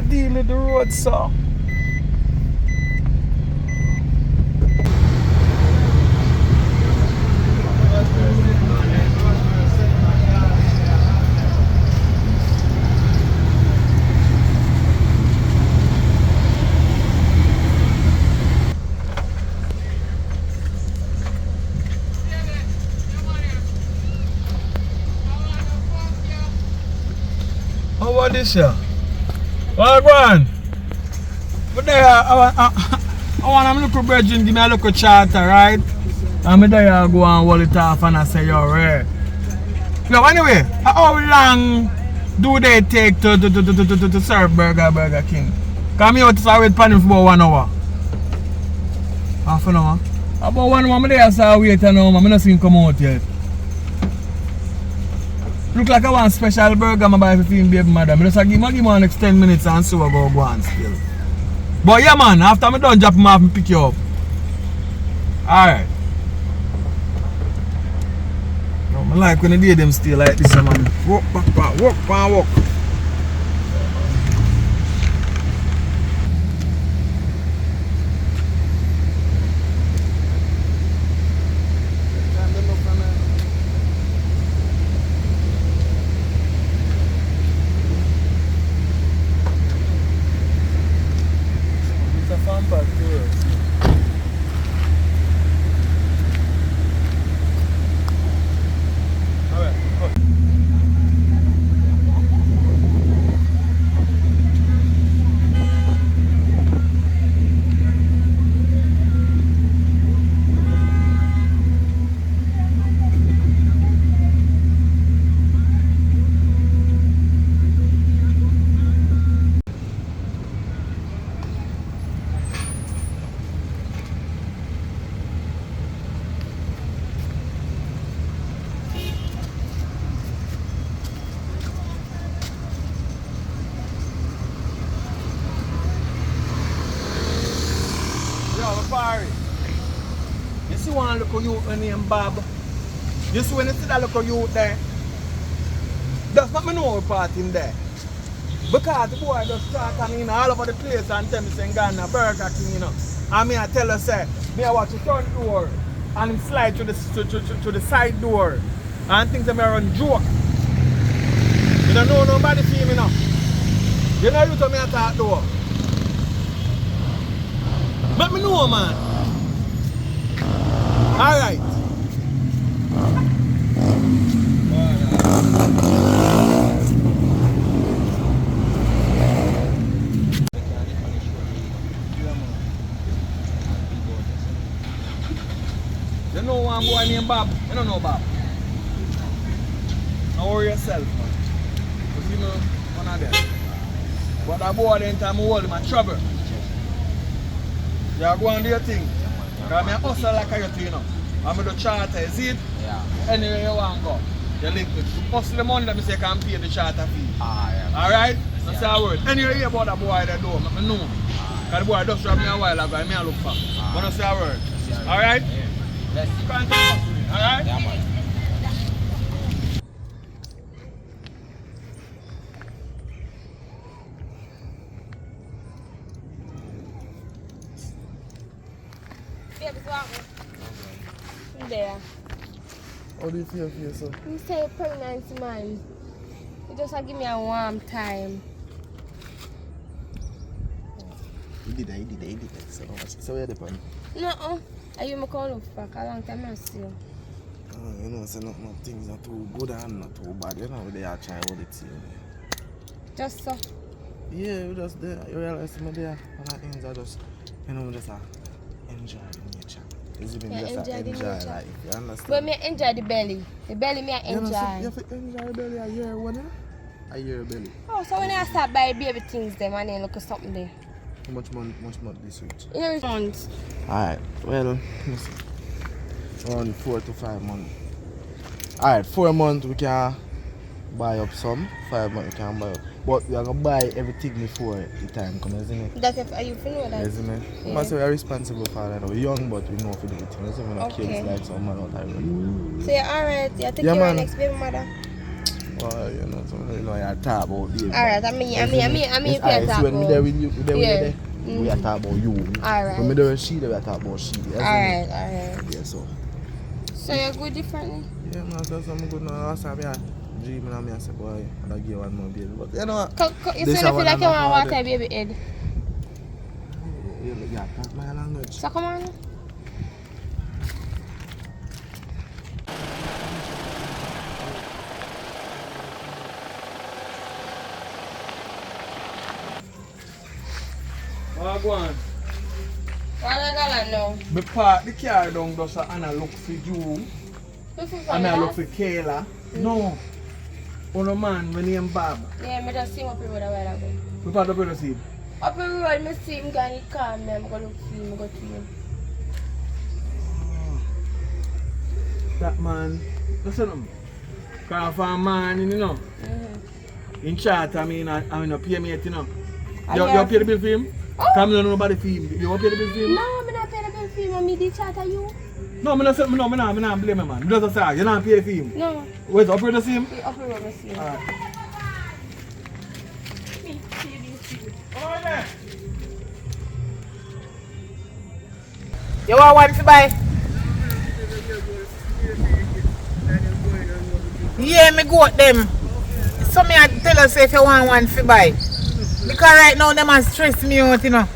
[SPEAKER 1] Deal with the road, sir. How about this, sir? Well, go on. But there, I want a little brethren give me a little charter, right? And me there I go and wall it off and I say, you're right. So anyway, how long do they take to serve Burger King? Come here to serve with panning for about 1 hour. Half an hour? About 1 hour, I'm there so I wait an hour, I'm not seeing him come out yet. Look like I want special burger I buy for baby mother. I just give me one next 10 minutes and so I go on still. But yeah man, after I'm done drop him off, I pick you up. Alright. I like when I do them still like this man. Walk back, walk. a party. You see one little youth named Bob. You see when you see that little youth there, that's not me know we party him there. Because the boy just start coming all over the place and tell me saying Ghana, Burger King, you know. And me I tell her say, me I watch the front door and him slide to the side door and think that me run joke. You don't know nobody see me now. You know you told me I talk door. Let me know, man. Alright. You know one boy named Bob? You don't know Bob. Don't worry yourself, man. Because you know one of them. But that boy then time I hold him in trouble. You go and do your thing. Because I hustle like a you know. I'm going to charter, you see it?
[SPEAKER 7] Yeah.
[SPEAKER 1] Anywhere you want to go. You link it. Hustle the money that I say can pay the charter fee.
[SPEAKER 7] Yeah.
[SPEAKER 1] Alright? That's how it works. Anyway, you hear about that boy that door, I know. Because the boy just dropped me a while ago and I look for. But that's how it works. Alright?
[SPEAKER 7] Let's
[SPEAKER 1] Continue. Alright?
[SPEAKER 7] yeah, man.
[SPEAKER 5] Baby, go there.
[SPEAKER 4] How do you feel for yourself?
[SPEAKER 5] You say pregnancy, man. You just give me a warm time.
[SPEAKER 4] You did that. So where the point?
[SPEAKER 5] No, are you my call up back a long time I see you.
[SPEAKER 4] You know, so no things not too good and not too bad. You know, they are trying all the team.
[SPEAKER 5] Just so.
[SPEAKER 4] Yeah, you just there. You realize me there. And things are just, you know, just enjoy the nature. It's even
[SPEAKER 5] Yeah,
[SPEAKER 4] just
[SPEAKER 5] enjoy the
[SPEAKER 4] enjoy
[SPEAKER 5] nature.
[SPEAKER 4] life. You understand?
[SPEAKER 5] But me enjoy the belly. The belly me I
[SPEAKER 4] You know, so
[SPEAKER 5] enjoy.
[SPEAKER 4] you have to enjoy the belly a year, one year? A year belly.
[SPEAKER 5] Oh, so when I start buy baby things them and then look at something there.
[SPEAKER 4] How much month this week?
[SPEAKER 5] You know, funds.
[SPEAKER 4] Alright, well, listen. Around 4 to 5 months. Alright, 4 months we can buy up some, 5 months we can buy up. But we are going to buy everything before the time comes, isn't it?
[SPEAKER 5] That's if are you feel that?
[SPEAKER 4] Isn't it?
[SPEAKER 5] Yeah.
[SPEAKER 4] Must say we are responsible for that. We're young, but we know for the thing. Isn't it? We're not
[SPEAKER 5] Okay.
[SPEAKER 4] kids like some man out there.
[SPEAKER 5] So yeah, alright, you take
[SPEAKER 4] Yeah,
[SPEAKER 5] care
[SPEAKER 4] man.
[SPEAKER 5] of next baby mother.
[SPEAKER 4] Well, you know, so you know, you talk about baby.
[SPEAKER 5] Alright, I mean,
[SPEAKER 4] Yes,
[SPEAKER 5] you can
[SPEAKER 4] so
[SPEAKER 5] talk
[SPEAKER 4] when we there with you,
[SPEAKER 5] Yeah.
[SPEAKER 4] we are talking about you.
[SPEAKER 5] Alright.
[SPEAKER 4] When we there with she, we are talking about she. Isn't it?
[SPEAKER 5] Alright, alright.
[SPEAKER 4] Yeah, so.
[SPEAKER 5] So you're good differently?
[SPEAKER 4] Yeah, man, so I'm good now. Last time I dreaming and I say, boy, I'll give one more baby. But you know what?
[SPEAKER 5] You
[SPEAKER 4] This
[SPEAKER 5] say you
[SPEAKER 4] one
[SPEAKER 5] feel like
[SPEAKER 4] I'm
[SPEAKER 5] you
[SPEAKER 4] not
[SPEAKER 5] want
[SPEAKER 4] hard.
[SPEAKER 5] water baby head.
[SPEAKER 4] Yeah, talk my language.
[SPEAKER 5] So come on.
[SPEAKER 1] Go on.
[SPEAKER 5] What I got now?
[SPEAKER 1] Me park the car down just so Anna look for you. And I look for Kayla. No. Uno man, my name Bob.
[SPEAKER 5] Yeah, I just see him up the road a while ago.
[SPEAKER 1] We part of the see.
[SPEAKER 5] Up the road, I see him and he call me. I'm going to look for him, go to him.
[SPEAKER 1] That man, listen to me. Cause for a man, you know, in chat, I mean, pay me it, you know. You pay the bill for him? Come on, nobody for him. You want to pay the bill for him?
[SPEAKER 5] No, I'm not paying the bill for him. I'm the chat of you.
[SPEAKER 1] No, I'm not blame him, man. Just say, you not pay for him.
[SPEAKER 5] No,
[SPEAKER 1] Wait, operator see him?
[SPEAKER 5] he up the road, I see him.
[SPEAKER 1] Alright.
[SPEAKER 8] You want one to buy? Yeah, me go with them. So me I tell us if you want one to buy. Because right now them are stress me out, you know.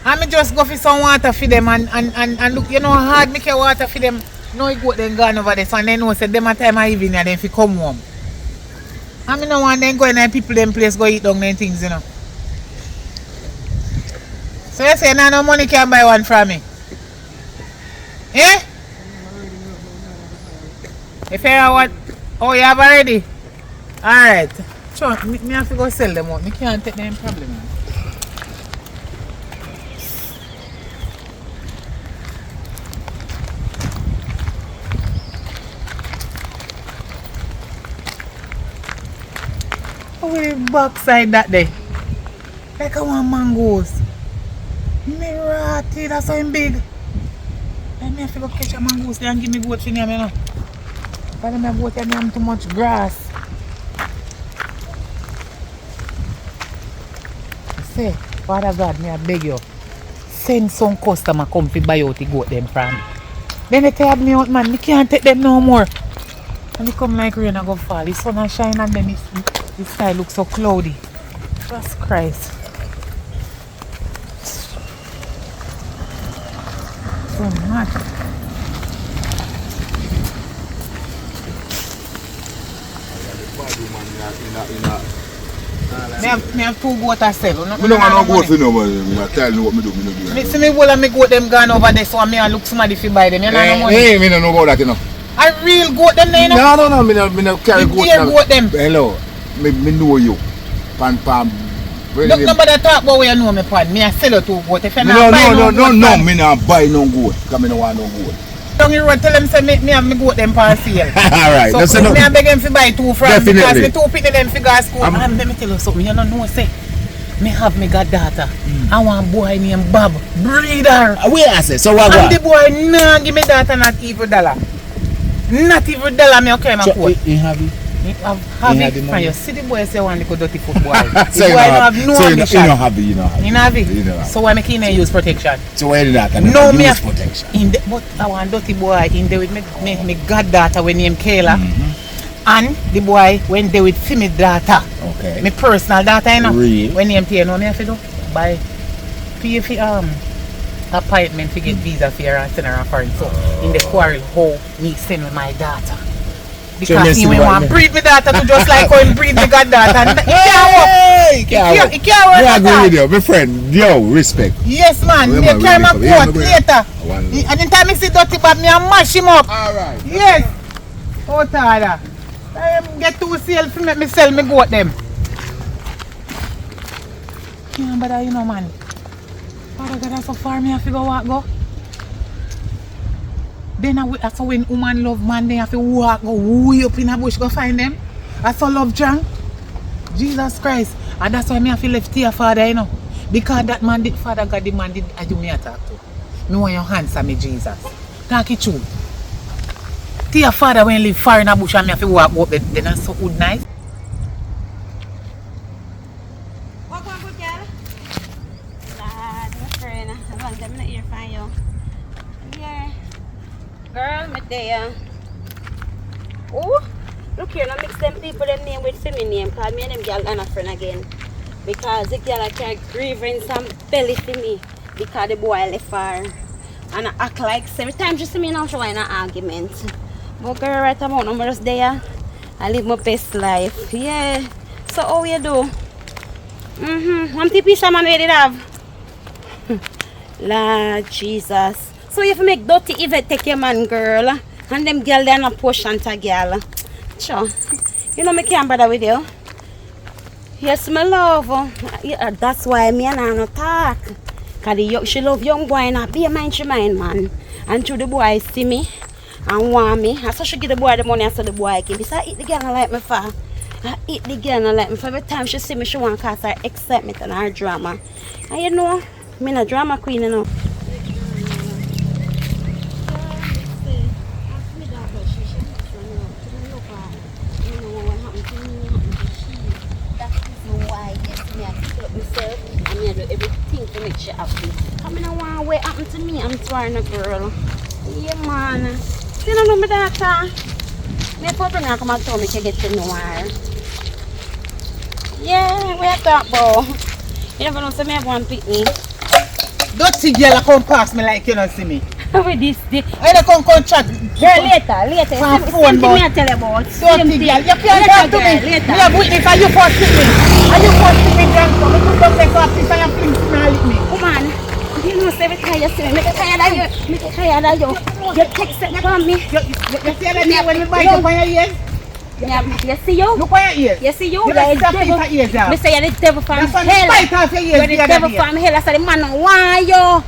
[SPEAKER 8] And me just go for some water for them and look, you know how hard me get water for them. No, you go then gone over there, so and they know say them a time of evening and then fi come home. And me no want them go in and people them place go eat down them things, you know. So you say no money can buy one from me? Eh? If you want, oh you have already? Alright. Sure, me have to go sell them out. Me can't take them problem. Oh, we backside that day. Like I want mangoes. Me ratty, that's so big. Let me have to go catch a mongoose there and give me goat for them, you know. But them goat and them too much grass. Say, Father God, me I beg you, send some customer come to buy out the goat them from me. Then they tell me out, man, me can't take them no more. And it come like rain and go fall. The sun and shine and then the sky looks so cloudy. Jesus Christ. So mad. Me have 2 goats to sell.
[SPEAKER 7] I don't want no goat for no money. I tell you what me do.
[SPEAKER 8] Me see me whole and me goat them gone over there, so me I look somebody fi buy them. You know no money.
[SPEAKER 7] Hey, me don't know about that, you know.
[SPEAKER 8] A real goat them there, you know.
[SPEAKER 7] No, me no carry goat.
[SPEAKER 8] Goat them.
[SPEAKER 7] Hello, me know you. Pam.
[SPEAKER 8] Look, nobody talk about where you know me, pan. Me I sell you 2 goats. If you
[SPEAKER 7] No,
[SPEAKER 8] not buy no goat,
[SPEAKER 7] me not buy no goat. Because me no want no goat.
[SPEAKER 8] down the road, tell them say me have me goat them for sale.
[SPEAKER 7] Alright, that's
[SPEAKER 8] so
[SPEAKER 7] enough.
[SPEAKER 8] me I beg them to buy 2 from
[SPEAKER 7] Definitely.
[SPEAKER 8] because me 2 pick them figure school. And let me tell you something, you don't know say. Me have me goddaughter. I want a boy named Bob. Breeder.
[SPEAKER 7] Where I say? So what?
[SPEAKER 8] And the boy nah give me daughter not even $1. Not even $1 me okay my coat.
[SPEAKER 7] You have it?
[SPEAKER 8] Have it. And you see the boy say one little dirty foot boy.
[SPEAKER 7] So
[SPEAKER 8] The boy don't have no ambition.
[SPEAKER 7] you don't have it, you know.
[SPEAKER 8] You know have it? So why me can't use protection?
[SPEAKER 7] So why did that?
[SPEAKER 8] No, me
[SPEAKER 7] use protection.
[SPEAKER 8] But I want dirty boy in there with me goddaughter when named Kayla. And the boy when they with see me daughter.
[SPEAKER 7] Okay.
[SPEAKER 8] My personal daughter, you know.
[SPEAKER 7] Real.
[SPEAKER 8] When name you know me have to do? Buy pay for appointment to get visa for her and send her a foreign. So in the quarrel how me send with my daughter. Because he want to breed my daughter to just like how he breed my goddaughter. It can't work. It can't work.
[SPEAKER 7] I agree with you, my friend. Yo, respect.
[SPEAKER 8] Yes, man.
[SPEAKER 7] Where
[SPEAKER 8] Me
[SPEAKER 7] am I
[SPEAKER 8] carry my
[SPEAKER 7] really
[SPEAKER 8] coat later. And in time I see dirty but me I mash him up.
[SPEAKER 7] Alright.
[SPEAKER 8] Yes. Oh, Tada. I get 2 sales for me sell me goat them. Yeah, but you know, man. Father God, that's so far me have to go. Then that's how when woman love man, they have to walk, go way up in a bush, go find them. That's so love drunk. Jesus Christ. And that's why me have to left here, Father, you know. Because that man did, Father God, the man did, I do me attack to. Me want your answer me, Jesus. Talk it true. Dear Father, when you live far in a bush and me have to walk up, then that's so good nice.
[SPEAKER 3] What going good, girl? Lad, my friend. I want them to hear from you. Yeah. Girl, me there. Oh, look here, now mix them people them name with semi name. Cause me and them girl and a friend again. Because the girl can't grieve in some belly for me. Because the boy left her. And I act like every time she see me now she want an argument. But girl, right about now, I'm just there. I live my best life. Yeah. So how you do? One piece of man we did have. Lord Jesus. So if you make dirty event take your man, girl. And them girl they are not portion to girl. Sure. You know me can't bother with you. Yes, my love. Yeah, that's why me and her no talk. Cause she love young boy and not be a mind she mind, man. And through the boy see me and want me. And so she give the boy the money and so the boy can be. So I eat the girl and like me for. I eat the girl and like me for. Every time she see me she want to cause her excitement and her drama. And you know, me a drama queen, you know. Everything to make she happy. I mean, I want what happened to me. I'm swearing a girl. Yeah, man. You don't know me daughter. Me probably not come and tell me to get to know her. Yeah, where you talk about? You never know, so me have one picnic.
[SPEAKER 8] Dirty girl come past me like you don't see me.
[SPEAKER 3] With this dick.
[SPEAKER 8] I don't come chat.
[SPEAKER 3] Girl, later.
[SPEAKER 8] From
[SPEAKER 3] Same
[SPEAKER 8] phone,
[SPEAKER 3] thing me I tell you about.
[SPEAKER 8] Dirty
[SPEAKER 3] Same
[SPEAKER 8] girl.
[SPEAKER 3] thing.
[SPEAKER 8] You can't talk to me.
[SPEAKER 3] Later.
[SPEAKER 8] Me have witness and you first with me. And you first with me, drunk. So me put some sex off this and you fling smile with me.
[SPEAKER 3] Woman, you know, every time you see me, make it tired of you. Make it tired of you. You text it from me.
[SPEAKER 8] You see that day when we bite up on your ears?
[SPEAKER 3] Yeah, you see you?
[SPEAKER 8] Look on your ears.
[SPEAKER 3] You see you?
[SPEAKER 8] You
[SPEAKER 3] Like
[SPEAKER 8] got
[SPEAKER 3] devil.
[SPEAKER 8] stuff in your ears, yeah.
[SPEAKER 3] Me say you're the devil from
[SPEAKER 8] That's
[SPEAKER 3] hell.
[SPEAKER 8] on the spite of your ears
[SPEAKER 3] You're the
[SPEAKER 8] the other
[SPEAKER 3] devil
[SPEAKER 8] day.
[SPEAKER 3] from hell. I said the man don't want you.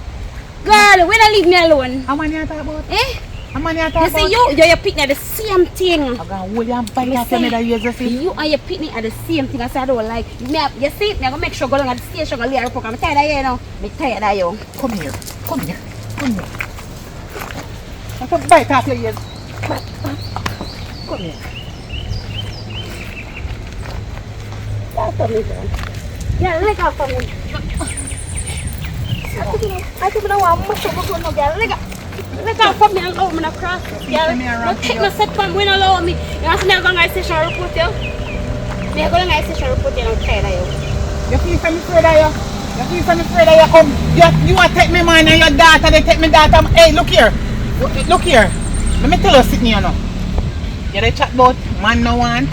[SPEAKER 3] Girl, when I leave me alone.
[SPEAKER 8] How many you talk about?
[SPEAKER 3] Eh?
[SPEAKER 8] I'm on your
[SPEAKER 3] You see, you picnic at the same thing.
[SPEAKER 8] I'm going to hold you and bite off your middle ears, you see.
[SPEAKER 3] You and your picnic at the same thing. I said I don't like. You see, I'm going to make sure go down at the station and lay her up. I'm tired of you now. I'm tired of you.
[SPEAKER 8] Come here. I'm going to bite off your ears. Come here.
[SPEAKER 3] That's for me, girl. Yeah, leg off for me. I think I don't want much of a good no girl. Leg off for me and allow me to cross. Yeah, don't take no set from when allow me. You want to see me go to station and report you? Me go to station and report you and I'm tired of you.
[SPEAKER 8] You feel so afraid of you? Come. You want to take me man and your daughter, they take me daughter. Hey, look here. Let me tell you something, you know. You they chat about man no want.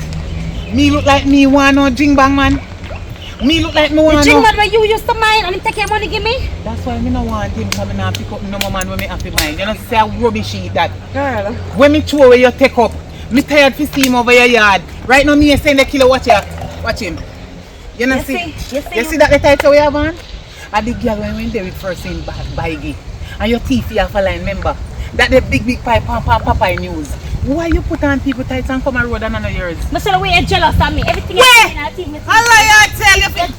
[SPEAKER 8] Me look like me want no jing bang man. Me look like me want no.
[SPEAKER 3] Jing bang where you used to mine and him take your money give me?
[SPEAKER 8] That's why me no want him coming and pick up no more man when me happy mine. You know say a rubbish eat that.
[SPEAKER 3] Girl.
[SPEAKER 8] When me throw away you take up, me tired to see him over your yard. Right now me saying the killer watch him. You know see? You see that the title we have on? And the girl when we went there with first in Baigi. And your teeth you have a line, remember? That the big pipe Papa news. Why you put on people tights and come a road and none of yours?
[SPEAKER 3] But so the way you're jealous of me. Everything
[SPEAKER 8] I tell you.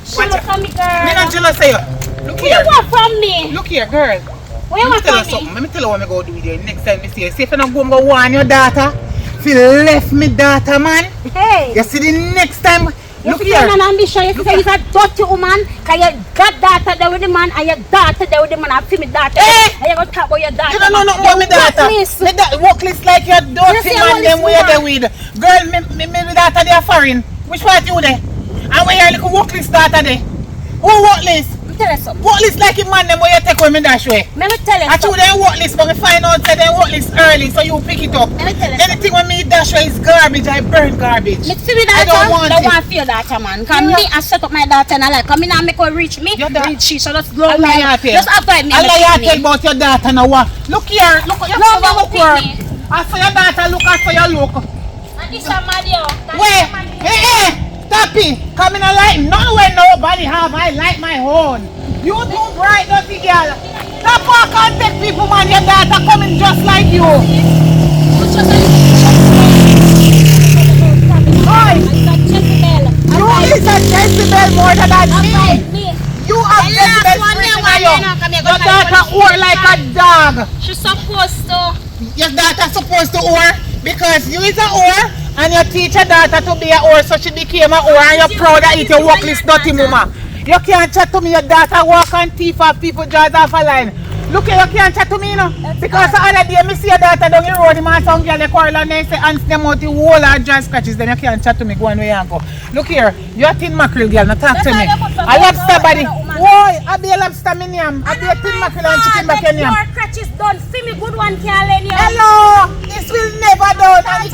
[SPEAKER 3] Jealous of me, girl.
[SPEAKER 8] Me not jealous of you. Look here.
[SPEAKER 3] What you want from me?
[SPEAKER 8] Look here, girl.
[SPEAKER 3] What you want from me?
[SPEAKER 8] Let me tell you what I'm going to do with you next time I see you. See if you don't go warn your daughter. If you left me daughter, man.
[SPEAKER 3] Hey.
[SPEAKER 8] You see the next time. Look here.
[SPEAKER 3] You see, an ambition. You see, you're a dirty woman. Because your daughter there with the man and your daughter there with the man. I feel my daughter.
[SPEAKER 8] Hey.
[SPEAKER 3] And you're going to talk about your daughter.
[SPEAKER 8] You don't know nothing about my daughter. Workless like your dirty man them where they with. Girl, me daughter they are foreign. Which part you there? And where your little workless daughter there? Who workless?
[SPEAKER 3] Tell us something.
[SPEAKER 8] Workless like a man them where you take with me dash way.
[SPEAKER 3] Let me tell you
[SPEAKER 8] I told them workless but me find out that they workless early so you pick it up.
[SPEAKER 3] Let me tell you
[SPEAKER 8] anything when me dash way is garbage, I burn garbage.
[SPEAKER 3] Me see
[SPEAKER 8] I don't want it.
[SPEAKER 3] for your daughter, man. Because me, I set up my daughter and I like, come in and make her reach me. Reach she, so just blow me. Just avoid me.
[SPEAKER 8] I tell about your daughter now. Look here, look at your look her. I saw your daughter, look at for your look.
[SPEAKER 3] And this is Mario.
[SPEAKER 8] Wait, hey, stop it. Come in a light. None where nobody have. I like my own. You too bright, dirty girl. Stop walk and take people, man. Your daughter coming just like you. Hi. You is a Jezebel more than me. You are Jezebel spring on you. Your daughter whore like a dog.
[SPEAKER 3] She's supposed to.
[SPEAKER 8] Your daughter supposed to whore because you is a whore and you teach your daughter to be a whore so she became a whore and you're proud of it. You workless dirty mama. You can't chat to me, your daughter walk and thief off people jaws off a line. Look here, you can't chat to me, you know. Because the other day, I see your daughter down the road, and some girl, they quarrel and they say, hands them out the whole and dry scratches, then you can't chat to me, go on where you go. Look here, you're a tin mackerel girl, now talk to me. A lobster body. Why? I be a lobster minium. I be a tin mackerel and chicken back in
[SPEAKER 3] your crutches done. See me good one, can't let you.
[SPEAKER 8] Hello! This will never done. And it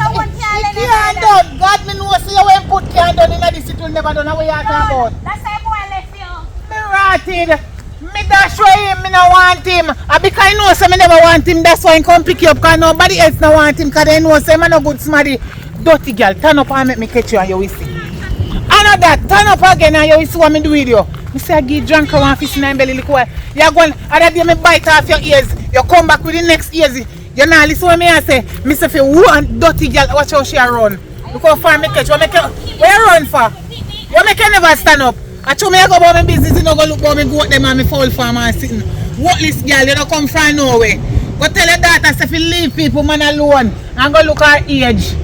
[SPEAKER 8] can't done. God me know, see you when put can't done in this, it will never done. How you talk about?
[SPEAKER 3] That's how I left you.
[SPEAKER 8] Me rotted. Me dash away him, me no want him. And because I know so me never want him, that's why I come pick you up because nobody else no want him because they know so I'm no good smarty. Dirty girl, turn up and make me catch you and you will see. I know that, turn up again and you will see what me do with you. Me say I give drunk one fish in my belly look while. You're going, other day me bite off your ears. You come back with the next ears. You know listen what me I say. Me say if you want dirty girl, watch how she run. Look how far me catch. Where you run for? You make you never stand up. I told me I go about my business, you know, go look about me goat them and me foul farm and sitting. Worthless girl, you don't come from nowhere. Go tell your daughter if you leave people man alone and go look her age.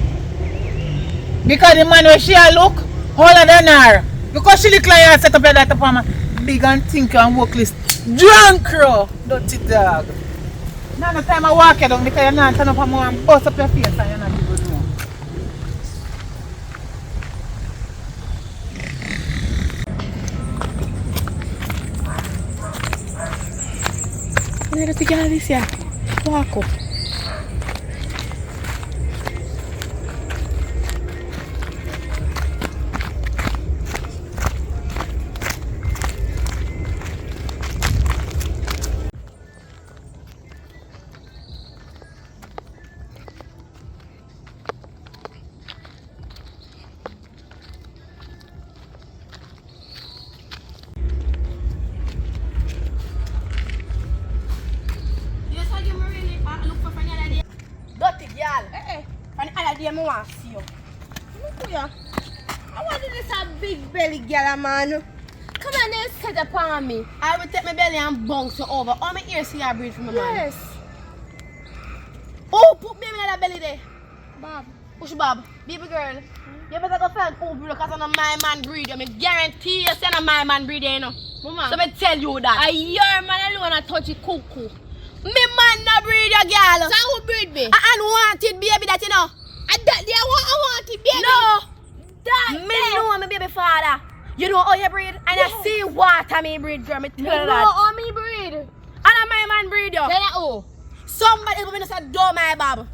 [SPEAKER 8] Because the man where she look, older than her. Because she look like her set up your daughter for me. Big and thinker and workless. Drunk crow, dirty dog. Now the time I walk you down because you're not turn up on me and bust up your face and you're not even know.
[SPEAKER 6] Mira, te queda dice, guaco.
[SPEAKER 5] day, I want to see you. Look here. I want this a big belly girl, man. Come on, then set up on me. I will take my belly and bounce you over. All my ears see you breathe from my man. Yes. Oh, put baby in that belly there. Bob. Push Bob. Baby girl. You better go find who breed because I'm a my man breed. I guarantee you say I'm my man breed, you know. Mama. So I tell you that. I your man alone a touch it cuckoo. Me man no breed your girl. So who breed me? I unwanted baby that you know. I wanted baby. No. That me know I'm a baby father. You know how you breed? And I see water me breed, girl. Me tell you that. No, how me breed? And I'm my man breed you. Then who? Somebody will say, do my Bob.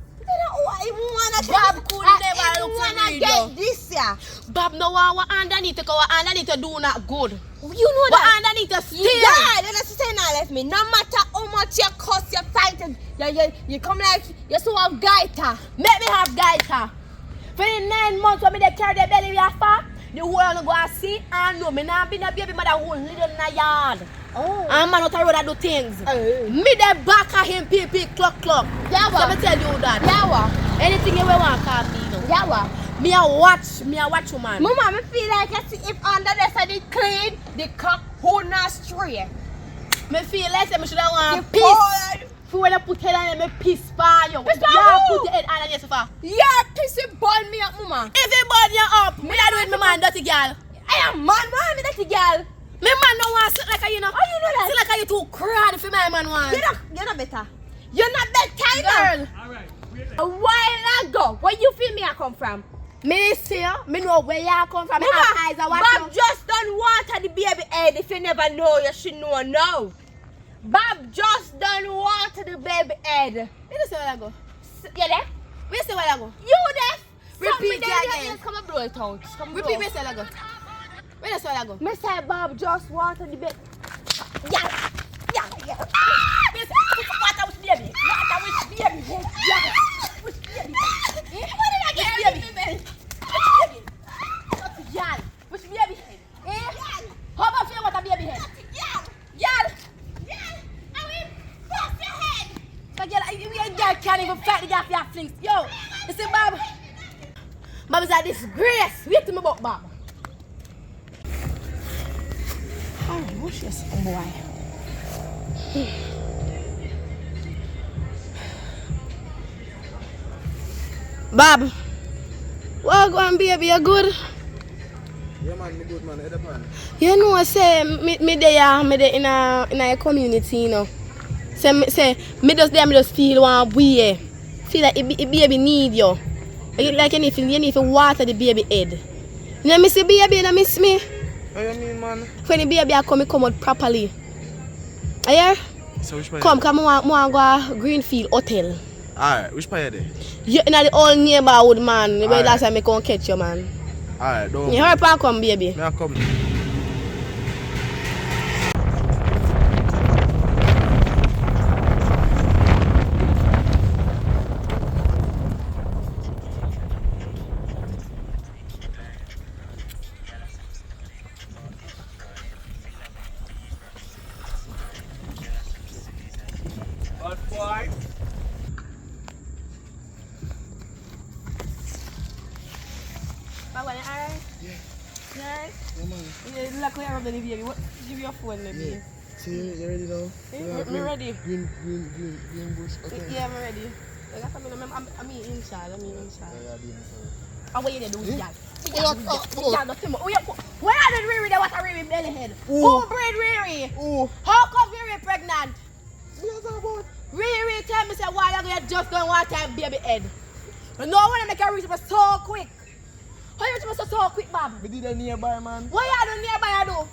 [SPEAKER 5] Bob could never look for breed you. This year. Bob no what underneath to go underneath to do not good. You know that. What underneath to steal. Yeah, then that's saying now left me. No matter how much you cuss, you fight, you come like you so have gaita. Make me have gaita. For the 9 months when me they carry the belly we far, the whole on go and see and know me not be no baby mother who live in the yard. Oh. And man out the road that do things. Me the back of him clock. Yeah, so me tell you that. Yeah, anything you want call me no. Yeah, me a watch you man. Mama, me feel like I see if under the side it clean, the cock who not stray. Me feel like me should have want peace. For when I put head on me piss for you. Piss for you? Put your head on your sofa. Yeah, piss it burn me up, mama. If it burn you up, me not do it, my man, dirty girl. I am man, me dirty girl. My man don't want to sit like you know. How you know that? Sit like you too crowd if my man want. You're not better. You're not better, girl. Alright. A while ago, where you feel me I come from? Me see you, me know where you come from. Mama, my eyes are watching. Bob just done water the baby head. If you never know, you should know now. Bob just done water the baby head. Where say where I go? You there? Where say where I go? You there? Repeat that again. Come and blow it out. Repeat where say where I go? Where say where I go? Me say Bob just water the baby. Yeah. Ah! Me say water with baby. Water with baby. Yeah. With baby. What did I get? Which baby? Which baby? Which baby head? How about you water baby head? Yeah. Girl can't even fight the girl for your flings. Yo, you see Bob? Bob is a disgrace. Wait till me about Bob. Oh, what's this boy? Bob, well, go on, baby, you good?
[SPEAKER 4] Yeah, man, me good, man. Head up, man.
[SPEAKER 5] You know, I say, me there in a community, you know. Say, me just feel one way. Feel like the baby need you. Like you need to water the baby head. You know, miss the baby, you know, miss me?
[SPEAKER 4] What you mean, man?
[SPEAKER 5] When the baby come out properly. Are you?
[SPEAKER 4] So which part?
[SPEAKER 5] Come, I want to go Greenfield Hotel.
[SPEAKER 4] Alright, which part are they?
[SPEAKER 5] You in the old neighborhood, man. Right. Last time I come catch you, man.
[SPEAKER 4] Alright, don't.
[SPEAKER 5] You hurry up and come, baby.
[SPEAKER 4] May I come? Give your phone, maybe.
[SPEAKER 1] Yeah. So you ready now?
[SPEAKER 5] I'm ready.
[SPEAKER 1] Green bush. Okay.
[SPEAKER 5] Yeah, I'm ready. I'm inside.
[SPEAKER 1] Yeah,
[SPEAKER 5] And what you do, y'all? Where are the Riri that was a Riri belly head? Who bred Riri? How come Riri pregnant? Riri tell me say why you just don't want to baby head. No one make a reach so quick. How you reach so quick, Bob?
[SPEAKER 1] We did a nearby, man.
[SPEAKER 5] What you do nearby, you do?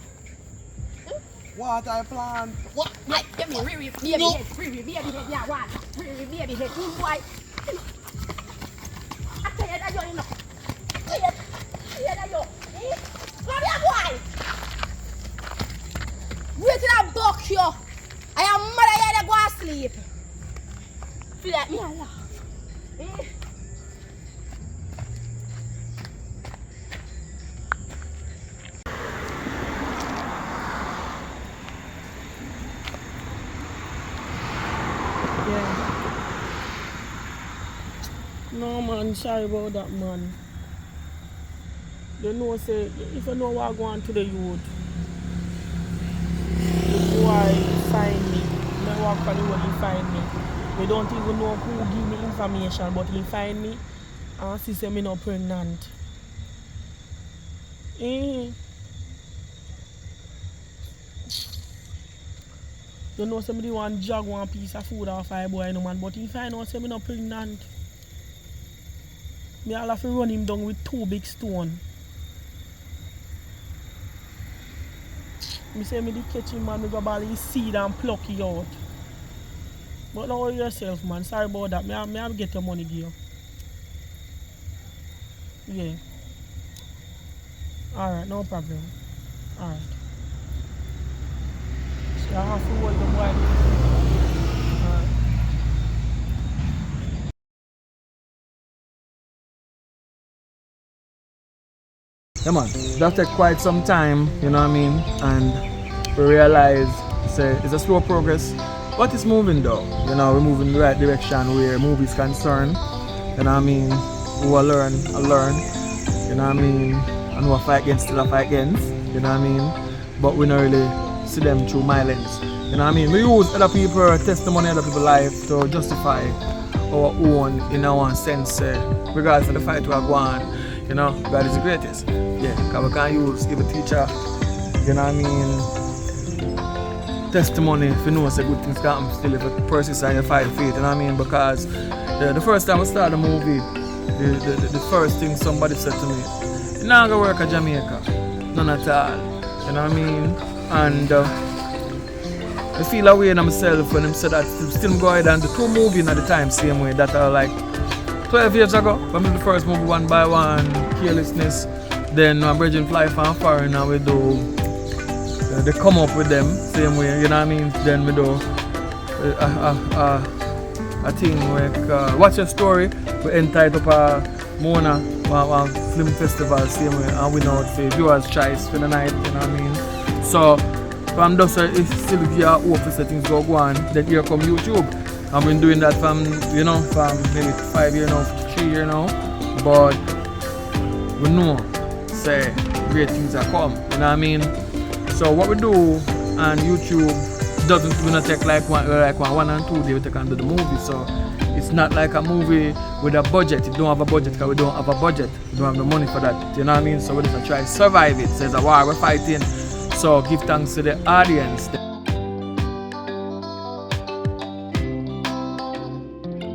[SPEAKER 1] Water plant.
[SPEAKER 5] What? Like, give me Riri baby head. Riri baby head, yeah, what? Riri baby head. Why? I tell you that you know. Come here, boy. Wait till I buck you. I am mother here to go and sleep. Feel like me and laugh.
[SPEAKER 6] No man, sorry about that man. You know say if you know what go on to the youth, the boy find me. Me walk on the road, he find me. We don't even know who give me information, but he find me and see say me not pregnant. You know somebody want jog one piece of food off a boy no man, but he find out say me not pregnant. Me all have to run him down with 2 big stones. Me say me dey catch him man, me go ball his seed and pluck it out. But don't worry yourself man, sorry about that. Me have get your money give you. Yeah. Alright, no problem. Alright. So I have to hold the boy. Alright.
[SPEAKER 1] Yeah man, that take quite some time, you know what I mean? And we realize it's a slow progress, but it's moving though. You know, we're moving in the right direction where movies concerned. You know what I mean? We will learn, you know what I mean? And who fight against, still a fight against, you know what I mean? But we don't really see them through my lens. You know what I mean? We use other people's testimony, other people's life to justify our own in our sense, regardless of the fight we are going. You know, God is the greatest. Yeah, because we can't use even teacher, you know what I mean, testimony if you know say good things can happen still if a persist and you fight faith, you know what I mean? Because the first time I started the movie, the first thing somebody said to me, you're not going to work at Jamaica, none at all, you know what I mean? And I feel away in myself when I said that still go ahead and do 2 movies at the time same way that are like 12 years ago. When we did the first movie, One by One, Carelessness, then Bridging Fly from Foreign and we do they come up with them same way, you know what I mean? Then we do a thing like Watch Your Story, we entitled up Mona one film festival same way and we know it's viewers' choice for the night, you know what I mean? So from those it's still give you hope for things go on, then here come YouTube. I've been doing that from maybe 5 years now, 3 years now, but we know say great things are come, you know what I mean? So what we do on YouTube we not take like one and 2 days we take and do the movie. So it's not like a movie with a budget. It don't have a budget because we don't have a budget. We don't have the money for that, you know what I mean? So we just try to survive it. So it's a war we're fighting. So give thanks to the audience.